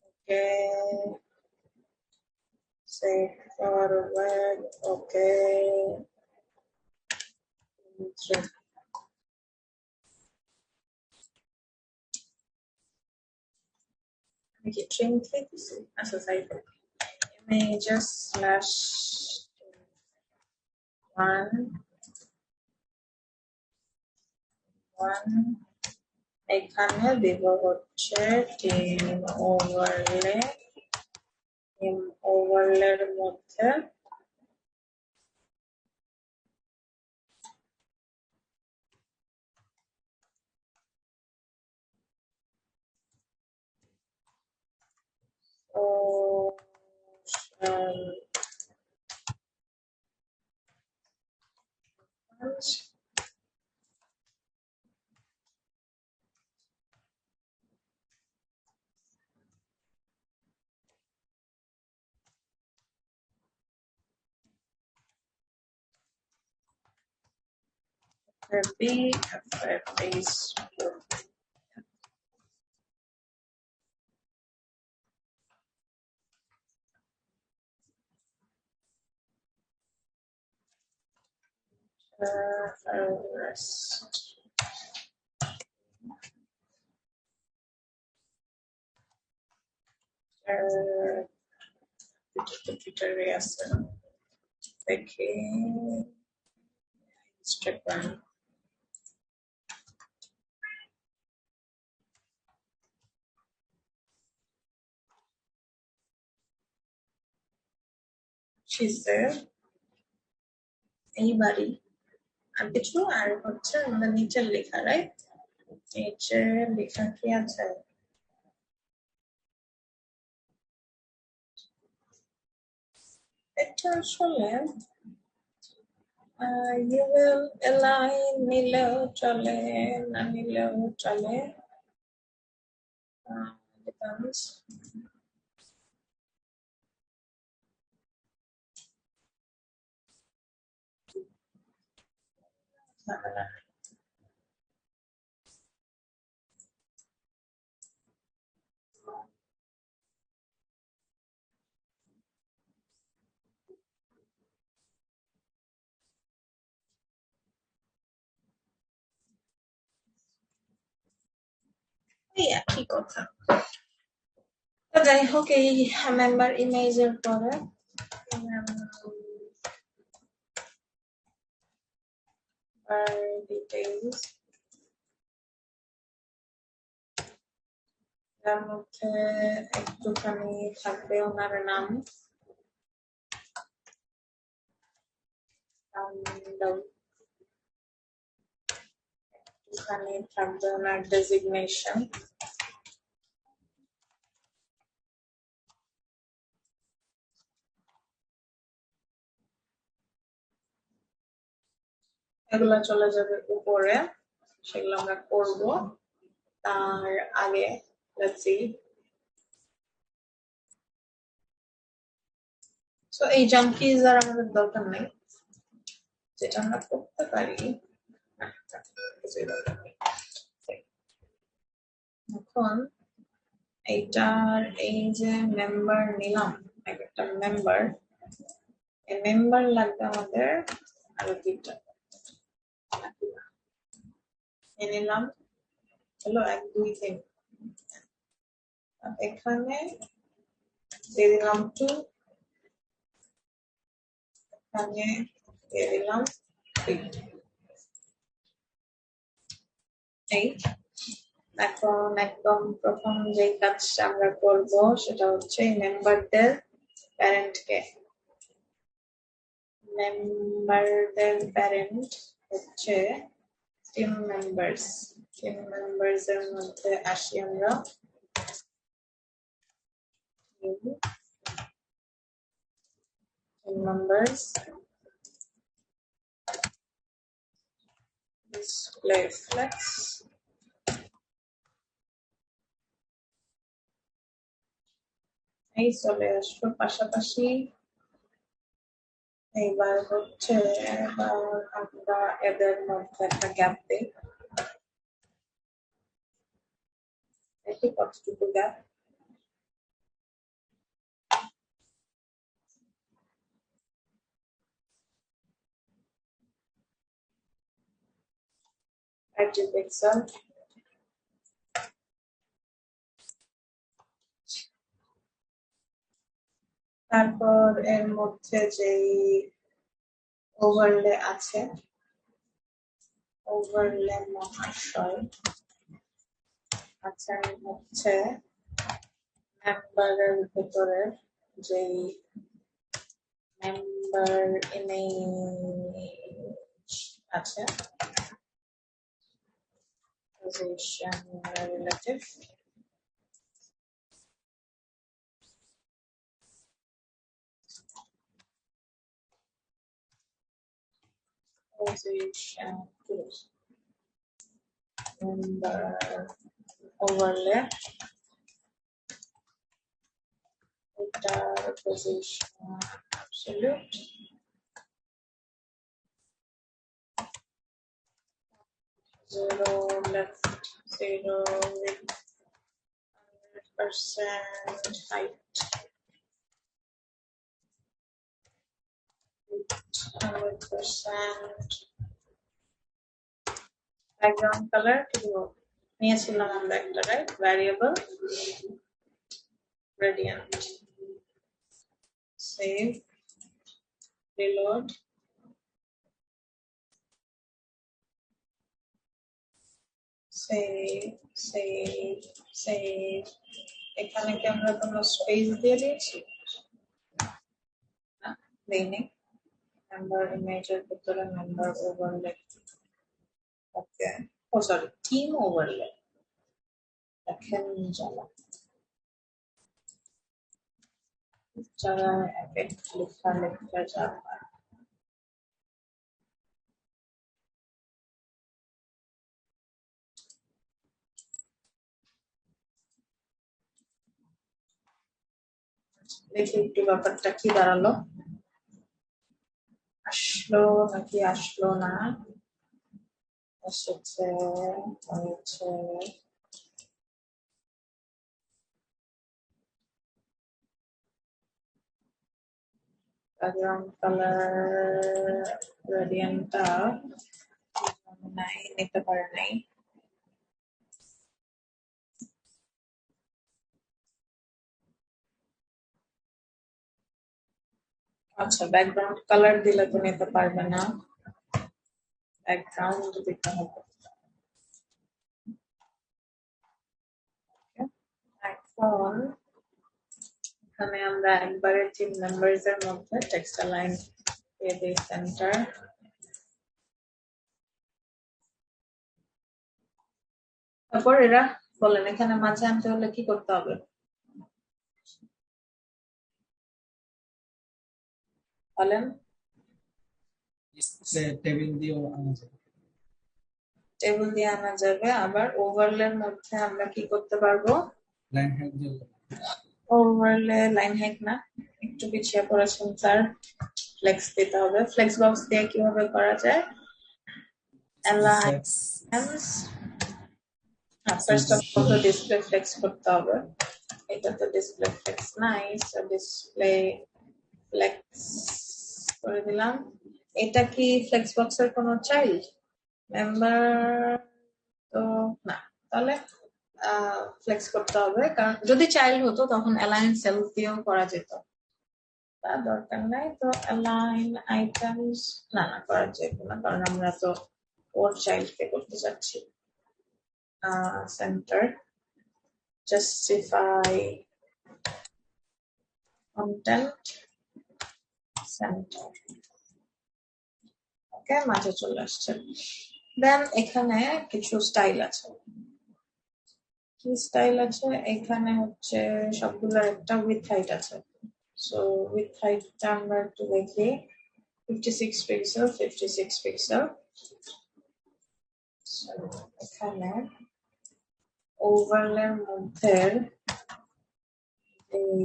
Speaker 2: okay, save for web, okay, trim. আমি কি ট্রিম লিখেছি? আচ্ছা তাই তো। images slash 1 এখানে দিব হচ্ছে টিম ওভারলের মধ্যে FFB, Facebook. Rest. Twitter আছে দেখি, Instagram, she's there, এইবারই আর কিছু, আর হচ্ছে আমাদের নিচের লেখা, রাইট? নিচের লেখা কি আছে? এটা আসলে you will align নিলেও চলে, না নিলেও চলে, depends. এই একই কথা। তো যাই হোক, এই মেম্বার ইমেজের পরে ডিটেইলস, তার মধ্যে একটুখানি থাকবে ওনার নাম, একটুখানি থাকবে ওনার ডেজিগনেশন, এগুলো চলে যাবে উপরে, সেগুলো আমরা করব। তার আগে let's see, so এই জাঙ্কিজ আর আমাদের দরকার নেই, যেটা আমরা করতে পারি এখন, এইটার এই যে মেম্বার নিলাম, একটা মেম্বার, এই মেম্বার লাগবে আমাদের আরো দুইটা, নিলাম হলো 1 2 3, এখানে দিয়ে দিলাম 2, এখানে দিয়ে দিলাম এই এখন একদম প্রথম যে কাজটা আমরা করব সেটা হচ্ছে মেম্বারদের প্যারেন্ট হচ্ছে টিম মেম্বার্স এর মধ্যে আসি আমরা। টিম মেম্বার্স ডিসপ্লে ফ্লেক্স, এই চলে আসলো পাশাপাশি। এইবার হচ্ছে আমরা এদের মধ্যে একটা গ্যাপ দিই, দেখি কতটুকু গ্যাপ। পিক্সেল তারপর এর মধ্যে যেই ওভারলে আছে, ওভারলে মহাশয় আছেন হচ্ছে মেম্বারের ভিতরে যেই মেম্বার ইমেজ আছে, position relative, position member overlay, এটা position absolute, zero left, zero with 100% height, 100% background color নিয়েছিলাম আমরা একটা, right? Variable gradient, save, reload, save। এখানে কি আমরা কোনো স্পেস দিয়ে দিয়েছি? না, দেইনি। মেম্বার ইমেজের ভিতরে মেম্বার ওভারলে, ওকে, ও সরি, টিম ওভারলে। দেখেন যারা এক এক লেখা যা হয়। দেখি একটু ব্যাপারটা কি দাঁড়ালো, আসলো নাকি আসলো না। এসেছে, হয়েছে। ব্যাকগ্রাউন্ড কালার গ্রেডিয়েন্টটা নাই, নিতে পারে নাই। আচ্ছা, ব্যাকগ্রাউন্ড কালার দিলে তো নিতে পারবে না, ব্যাকগ্রাউন্ড দিতে হবে। এখন এখানে আমরা একবারে টিম মেম্বার্স এর মধ্যে টেক্সট লাইন দিয়ে দিই সেন্টার। তারপর এরা বলেন এখানে মাঝে আনতে হলে কি করতে হবে? বলেন।
Speaker 3: টেবিল দিয়ে আনা যাবে,
Speaker 2: টেবিল দিয়ে আনা যাবে। আবার ওভারলের মধ্যে আমরা কি করতে পারবো?
Speaker 3: লাইন হাইট দিয়ে
Speaker 2: ওভারলে লাইন হাইট না, একটু পিছিয়ে পড়েছেন স্যার, ফ্লেক্স দিতে হবে। ফ্লেক্স বক্স দিয়ে কিভাবে করা যায়? অ্যালাইন্স, ফার্স্ট অফ অল তো ডিসপ্লে ফ্লেক্স করতে হবে। এটা তো ডিসপ্লে ফ্লেক্স নাই, সো ডিসপ্লে ফ্লেক্স করে দিলাম। এটা কি ফ্লেক্স বক্সের কোনো চাইল্ড মেম্বার? তো না, তাহলে ফ্লেক্স করতে হবে, কারণ যদি চাইল্ড হতো তখন অ্যালাইন সেল দিয়েও করা যেত। তা দরকার নাই, তো অ্যালাইন আইটেমস না না করা যাবে না, কারণ আমরা তো ওর চাইল্ডকে করতে যাচ্ছি। Center, justify content, center. Okay, মাঝে চলে আসছে। দেন এখানে কিছু স্টাইল আছে। কি স্টাইল আছে? এখানে হচ্ছে সবগুলোর একটা উইথ হাইট আছে। সো উইথ হাইটটা আমরা একটু দেখি, 56 পিক্সেল, 56 পিক্সেল। এখানে ওভারলের মধ্যে এই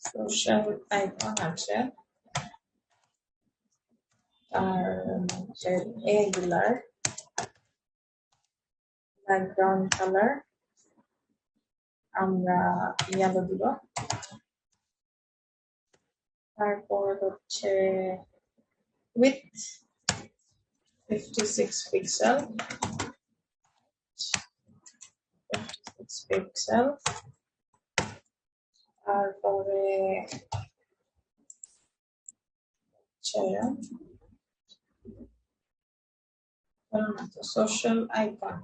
Speaker 2: সোশ্যাল আইকন আছে, আর হচ্ছে এগুলার ব্যাকগ্রাউন্ড কালার আমরা ইয়েলো দিব। তারপর হচ্ছে উইথ 56 পিক্সেল, 56 পিক্সেল। তারপরে social icon,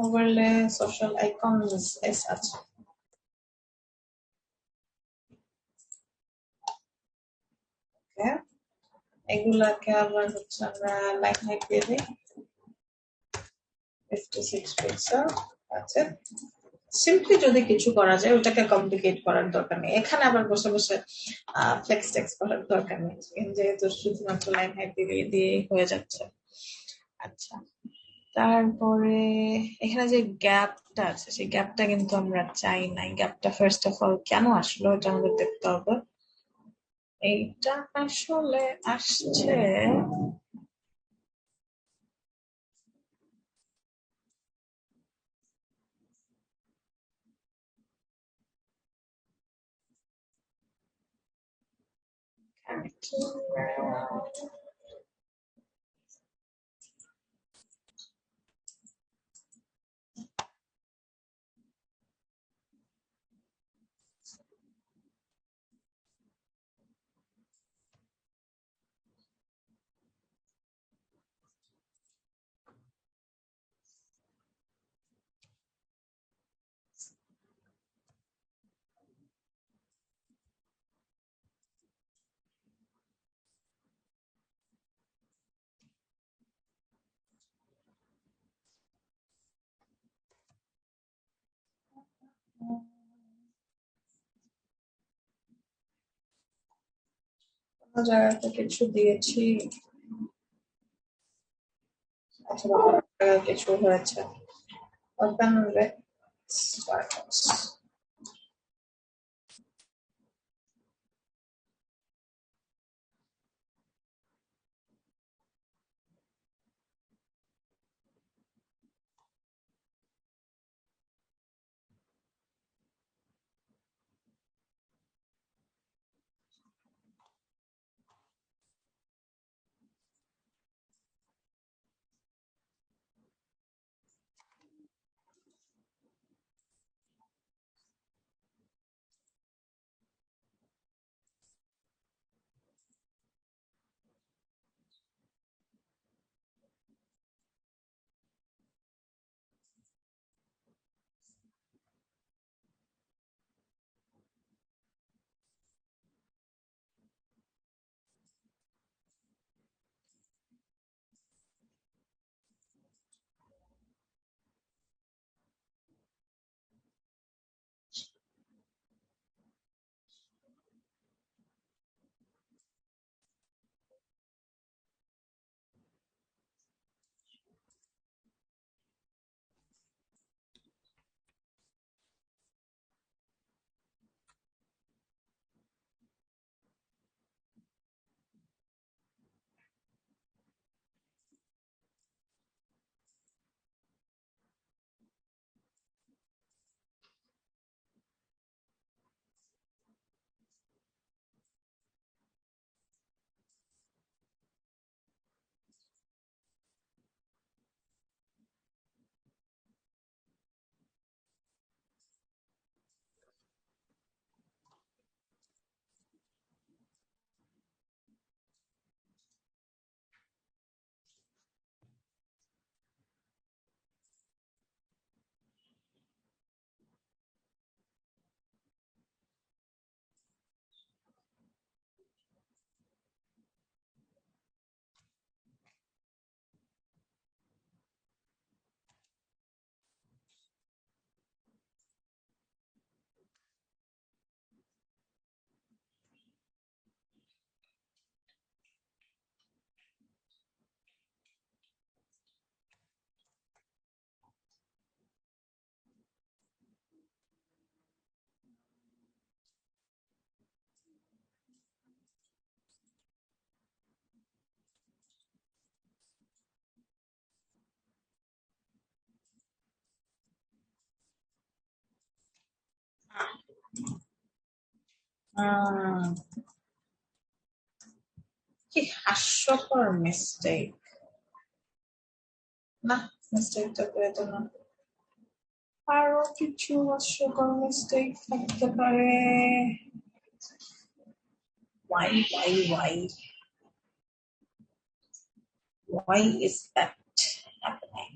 Speaker 2: overlay social icons S আছে। ওকে, এগুলাকে আবার হচ্ছে আমরা লাইন হাইট দিয়ে দিই 56 পিক্সেল আছে। সিম্পলি যদি কিছু করা যায়, ওটাকে কমপ্লিকেট করার দরকার নেই। এখানে আবার বসে বসে ফ্লেক্স টেক্স করার দরকার নেই, যেহেতু শুধুমাত্র লাইন হাইট দিয়ে হয়ে যাচ্ছে। আচ্ছা, তারপরে এখানে যে গ্যাপটা আছে, সেই গ্যাপটা কিন্তু আমরা চাই নাই। গ্যাপটা ফার্স্ট অফ অল কেন আসলো এটা আমাদের দেখতে হবে। এইটা আসলে আসছে কোনো জায়গাতে কিছু দিয়েছি অথবা কোনো জায়গায় কিছু হয়েছে। Open with Firefox. কি হাস্যকর মিস্টেক। না, মিস্টেকটা করে তো না, আরো কিছু হাস্যকর মিস্টেক থাকতে পারে। Why is that happening?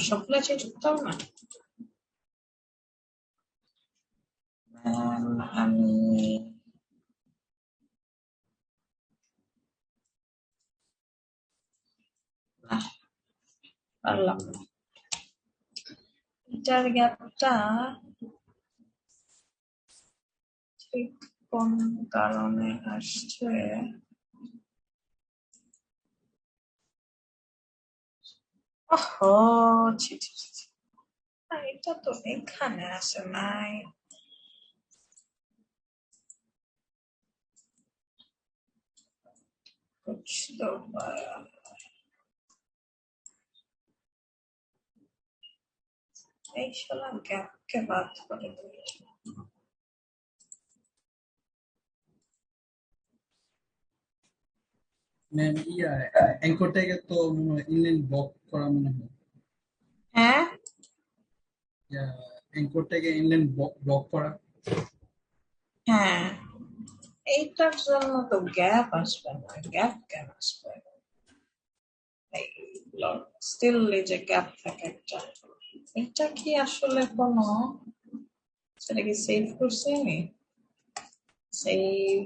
Speaker 2: সবগুলো চেঞ্জ করতে হবে না। আমি পারলাম না, এটার গ্যাপটা ঠিক কোন কারণে আসছে। ওহো, ছি ছি ছি ছি। এটা তো এখানে আসে নাই। कुछ तो এই শালা গ্যাপকে বাদ করে দিয়েছে।
Speaker 3: ম্যাম অ্যাঙ্করটাকে তো ইনলাইন ব্লক করা মনে হয়।
Speaker 2: হ্যাঁ,
Speaker 3: অ্যাঙ্করটাকে ইনলাইন ব্লক করা।
Speaker 2: হ্যাঁ, এইটার জন্য তো গ্যাপ আসবে না, গ্যাপ কেন আসবে? স্টিল এই যে গ্যাপ থাকে একটা, এটা কি আসলে কোনো, সেটা কি সেভ করছি আমি? সেভ,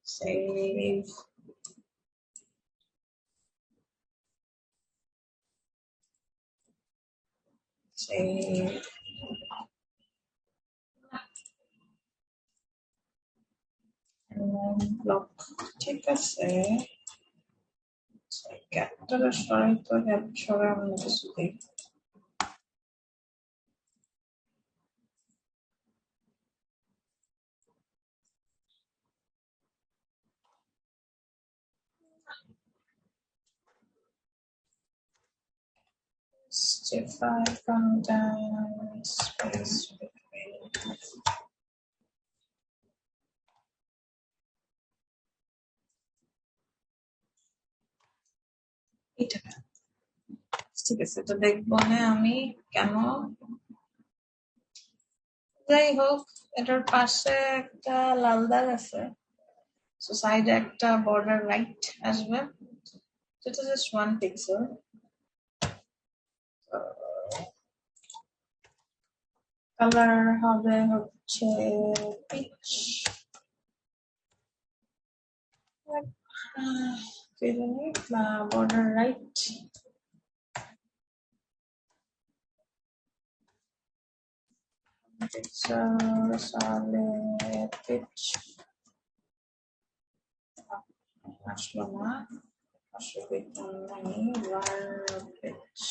Speaker 2: সেভ, সেভ, ব্লক, ঠিক আছে। গ্যাপটা সরাই তো, গ্যাপ সরাই আমি কিছু দিই। Justify content space between. এটা ঠিক আছে, এটা দেখবো না আমি কেন। যাই হোক, এটার পাশে একটা লাল দাগ আছে, সো সাইডে একটা বর্ডার রাইট আসবে, যেটা জাস্ট 1 পিক্সেল। কালার হবে হচ্ছে পিচ, বর্ডার রাইট, সালে পিচ আসলো না, অসুবিধা নেই, পিচ।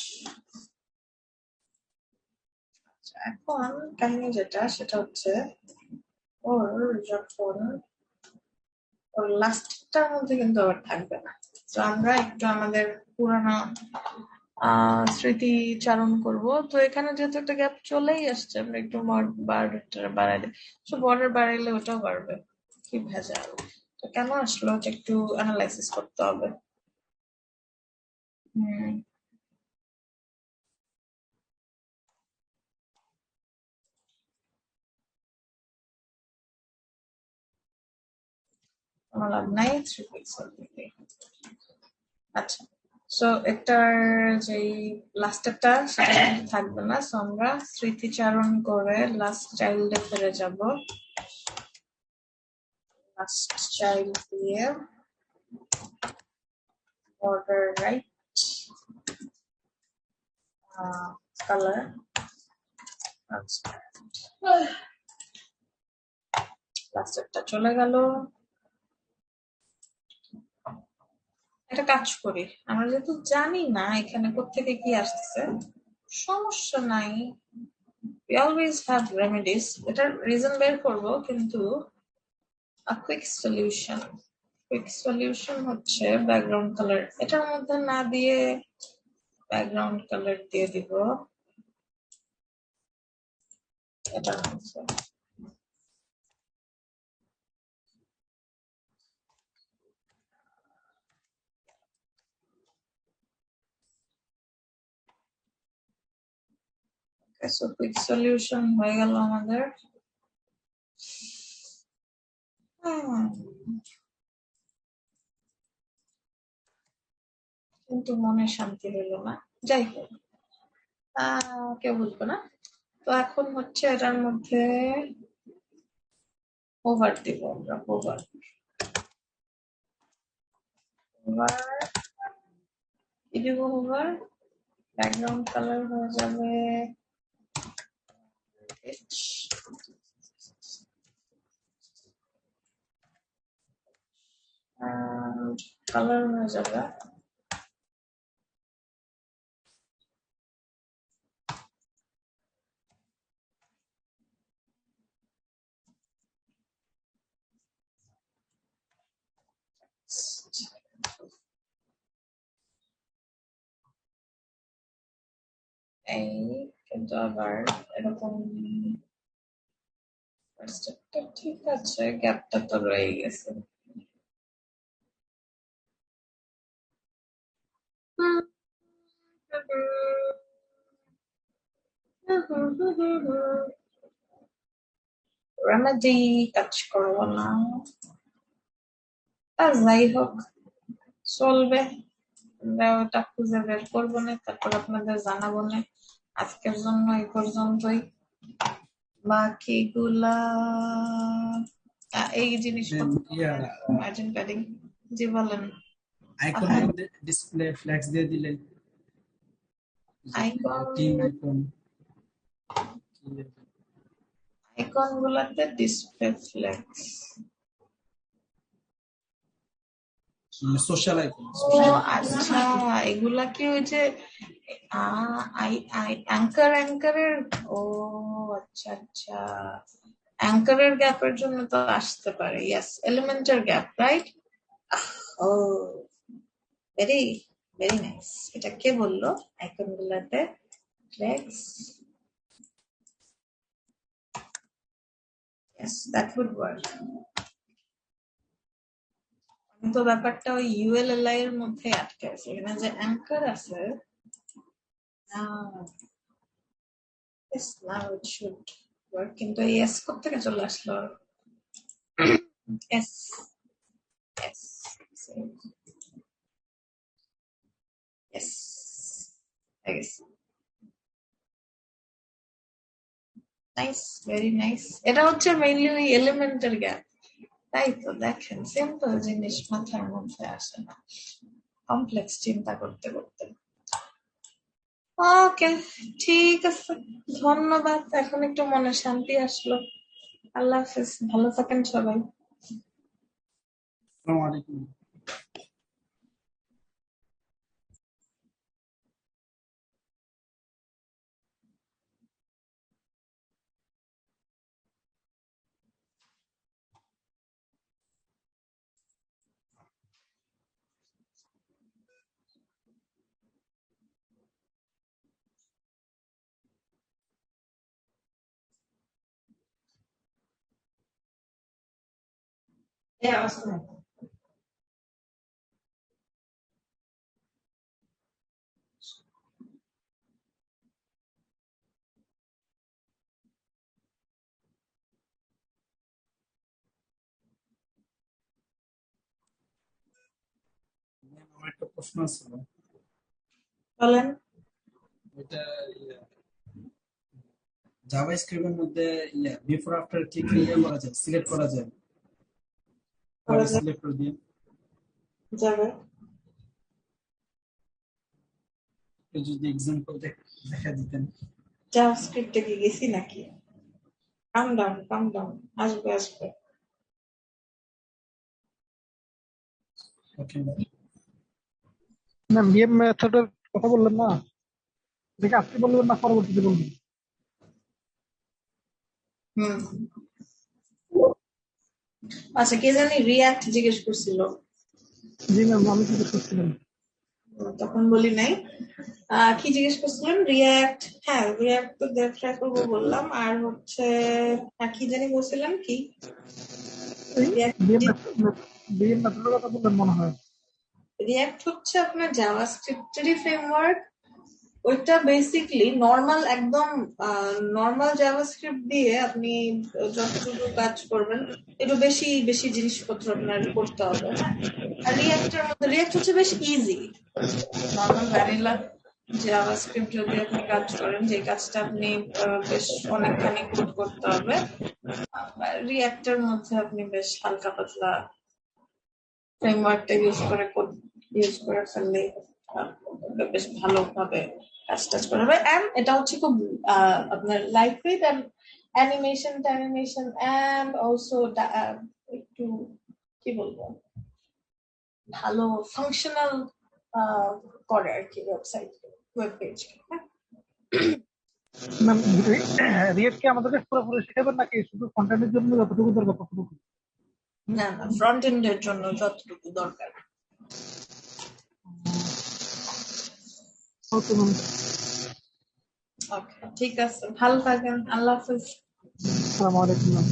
Speaker 2: এখন কাহিনী যেটা, সেটা হচ্ছে ওর যখন ওর লাস্টটার মধ্যে কিন্তু আবার থাকবে না, তো আমরা একটু আমাদের পুরানো স্মৃতিচারণ করব। তো এখানে যেহেতু একটা গ্যাপ চলেই আসছে, আমরা একটু বর্ডারটা বাড়াই দিই। তো বর্ডার বাড়াইলে ওটাও বাড়বে, কি ভেজাল। তো কেন আসলো এটা একটু অ্যানালাইসিস করতে হবে। কোনো লাভ নাই, 3 পিক্সেল দিতে। আচ্ছা, সো এটার যেই লাস্টেরটা সেটা কিন্তু থাকবে না, সো আমরা স্মৃতিচারণ করে লাস্ট চাইল্ডে ফিরে যাব। লাস্ট চাইল্ড দিয়ে বর্ডার রাইট, কালার লাস্টেরটা চলে গেল। একটা কাজ করি, আমরা যেহেতু জানি না এখানে কোত্থেকে কি আসতেছে, সমস্যা নাই, we always have remedies, এটার রিজন বের করব, কিন্তু কুইক সলিউশন হচ্ছে ব্যাকগ্রাউন্ড কালার, এটার মধ্যে না দিয়ে ব্যাকগ্রাউন্ড কালার দিয়ে দিব এটার মধ্যে। সো কুইক সলিউশন হয়ে গেল আমাদের। কিন্তু মনে শান্তি হইলো না, যাই হোক কেউ বুঝবো না। তো এখন হচ্ছে এটার মধ্যে ওভার দিব আমরা, ওভার কি দিব, ওভার ব্যাকগ্রাউন্ড কালার হয়ে যাবে কালার হয়ে যাবে এই, কিন্তু আবার এরকম ঠিক আছে, গ্যাপটা তো রয়ে গেছে। রেমেডি কাজ করবো না, আর যাই হোক চলবে, আমরা ওটা খুঁজে বের করবো না, তারপর আপনাদের জানাবো না। আজকের জন্য এই পর্যন্তই, বাকিগুলা এই জিনিসপত্র মার্জিন প্যাডিং। জি বলেন।
Speaker 3: আইকনের মধ্যে ডিসপ্লে ফ্ল্যাক্স দিয়ে দিলে, টিম আইকন
Speaker 2: আইকন গুলাতে ডিসপ্লে ফ্লেক্স,
Speaker 3: সোশ্যাল আইকন।
Speaker 2: ও আচ্ছা, এগুলা কি ওই যে অ্যাঙ্কারের, ও আচ্ছা আচ্ছা, অ্যাঙ্কারের গ্যাপের জন্য তো আসতে পারে, ইয়েস, এলিমেন্টার gap, right? Oh very very nice. এটা কে বললো আইকন গুলাতে flex? Yes, that would work. তো ব্যাপারটা ওই ইউএলএলআই এর মধ্যে আটকে আছে, এখানে যে অ্যাঙ্কার আছে। Yes, now it should work, কিন্তু এই এস থেকে চলে আসলো। এস এস এস হয়ে গেছে। Nice, very nice. এটা হচ্ছে মেইনলি ওই এলিমেন্টের গ্যাপ, তাই তো দেখেন সিম্পল জিনিস মাথার মধ্যে আসে না, কমপ্লেক্স চিন্তা করতে করতে। ওকে, ঠিক আছে, ধন্যবাদ, এখন একটু মনে শান্তি আসলো। আল্লাহ হাফেজ, ভালো থাকেন সবাই।
Speaker 3: আসসালামু আলাইকুম। আমার একটা প্রশ্ন ছিল,
Speaker 2: বলেন।
Speaker 3: ওইটা জাভা স্ক্রিপ্টের মধ্যে বিফোর আফটার ক্লিক ইয়ে করা যায়, সিলেক্ট করা যায়, পরে সিলেক্ট করে দিয়ে
Speaker 2: যাবে
Speaker 3: যদি এক্সাম্পল দেখা দিতেন।
Speaker 2: জাভাস্ক্রিপ্টে কি গেছি নাকি? কাম ডাউন, আসবে আসবে।
Speaker 3: ওকে,
Speaker 1: ম্যাম বিএম মেথডের কথা বললেন না, দেখে আজকে বলবেন না পরবর্তীতে বলবেন?
Speaker 2: হুম, আচ্ছা, কে জানি রিয়াক্ট জিজ্ঞেস করছিল,
Speaker 1: জি ম্যাম, আমি জিজ্ঞেস করছিলাম।
Speaker 2: তখন বলি নাই। কি জিজ্ঞেস করছিলেন? রিয়াক্ট, হ্যাঁ রিয়াক্ট তো ট্রাই করবো বললাম। আর হচ্ছে কি জানি বলছিলেন কি?
Speaker 1: বিএম মেথডের কথা বললেন মনে হয়।
Speaker 2: রিয়াক্ট হচ্ছে আপনার জাভাস্ক্রিপ্টেরই ফ্রেমওয়ার্ক। ওইটা বেসিকলি নর্মাল, একদম নর্মাল জাভাস্ক্রিপ্ট দিয়ে আপনি যতটুকু কাজ করবেন, একটু বেশি বেশি জিনিসপত্র আপনার করতে হবে, হ্যাঁ। আর রিয়াক্টের মধ্যে রিয়াক্ট হচ্ছে বেশ ইজি। নর্মাল ভ্যানিলা জাভাস্ক্রিপ্ট যদি আপনি কাজ করেন, যে কাজটা আপনি বেশ অনেকখানি কোড করতে হবে, রিয়াক্টের মধ্যে আপনি বেশ হালকা পাতলা ফ্রেমওয়ার্কটা ইউজ করে ফেললেই বেশ ভালোভাবে কাজ টাজ করা হবে। এন্ড এটা হচ্ছে খুব আপনার light weight and animation and also একটু কি বলবো, ভালো ফাংশনাল করে আর কি website, web page.
Speaker 1: Ma'am, React কি আমাদেরকে পুরোপুরি শেখাবেন নাকি শুধু কন্টেন্টের জন্য যতটুকু দরকার ততটুকু?
Speaker 2: না না, ফ্রন্ট এন্ডের জন্য যতটুকু দরকার।
Speaker 1: Okay ma'am.
Speaker 2: ওকে, ঠিক আছে, ভালো থাকেন, আল্লাহ হাফিজ।
Speaker 1: আসসালামু আলাইকুম ম্যাম।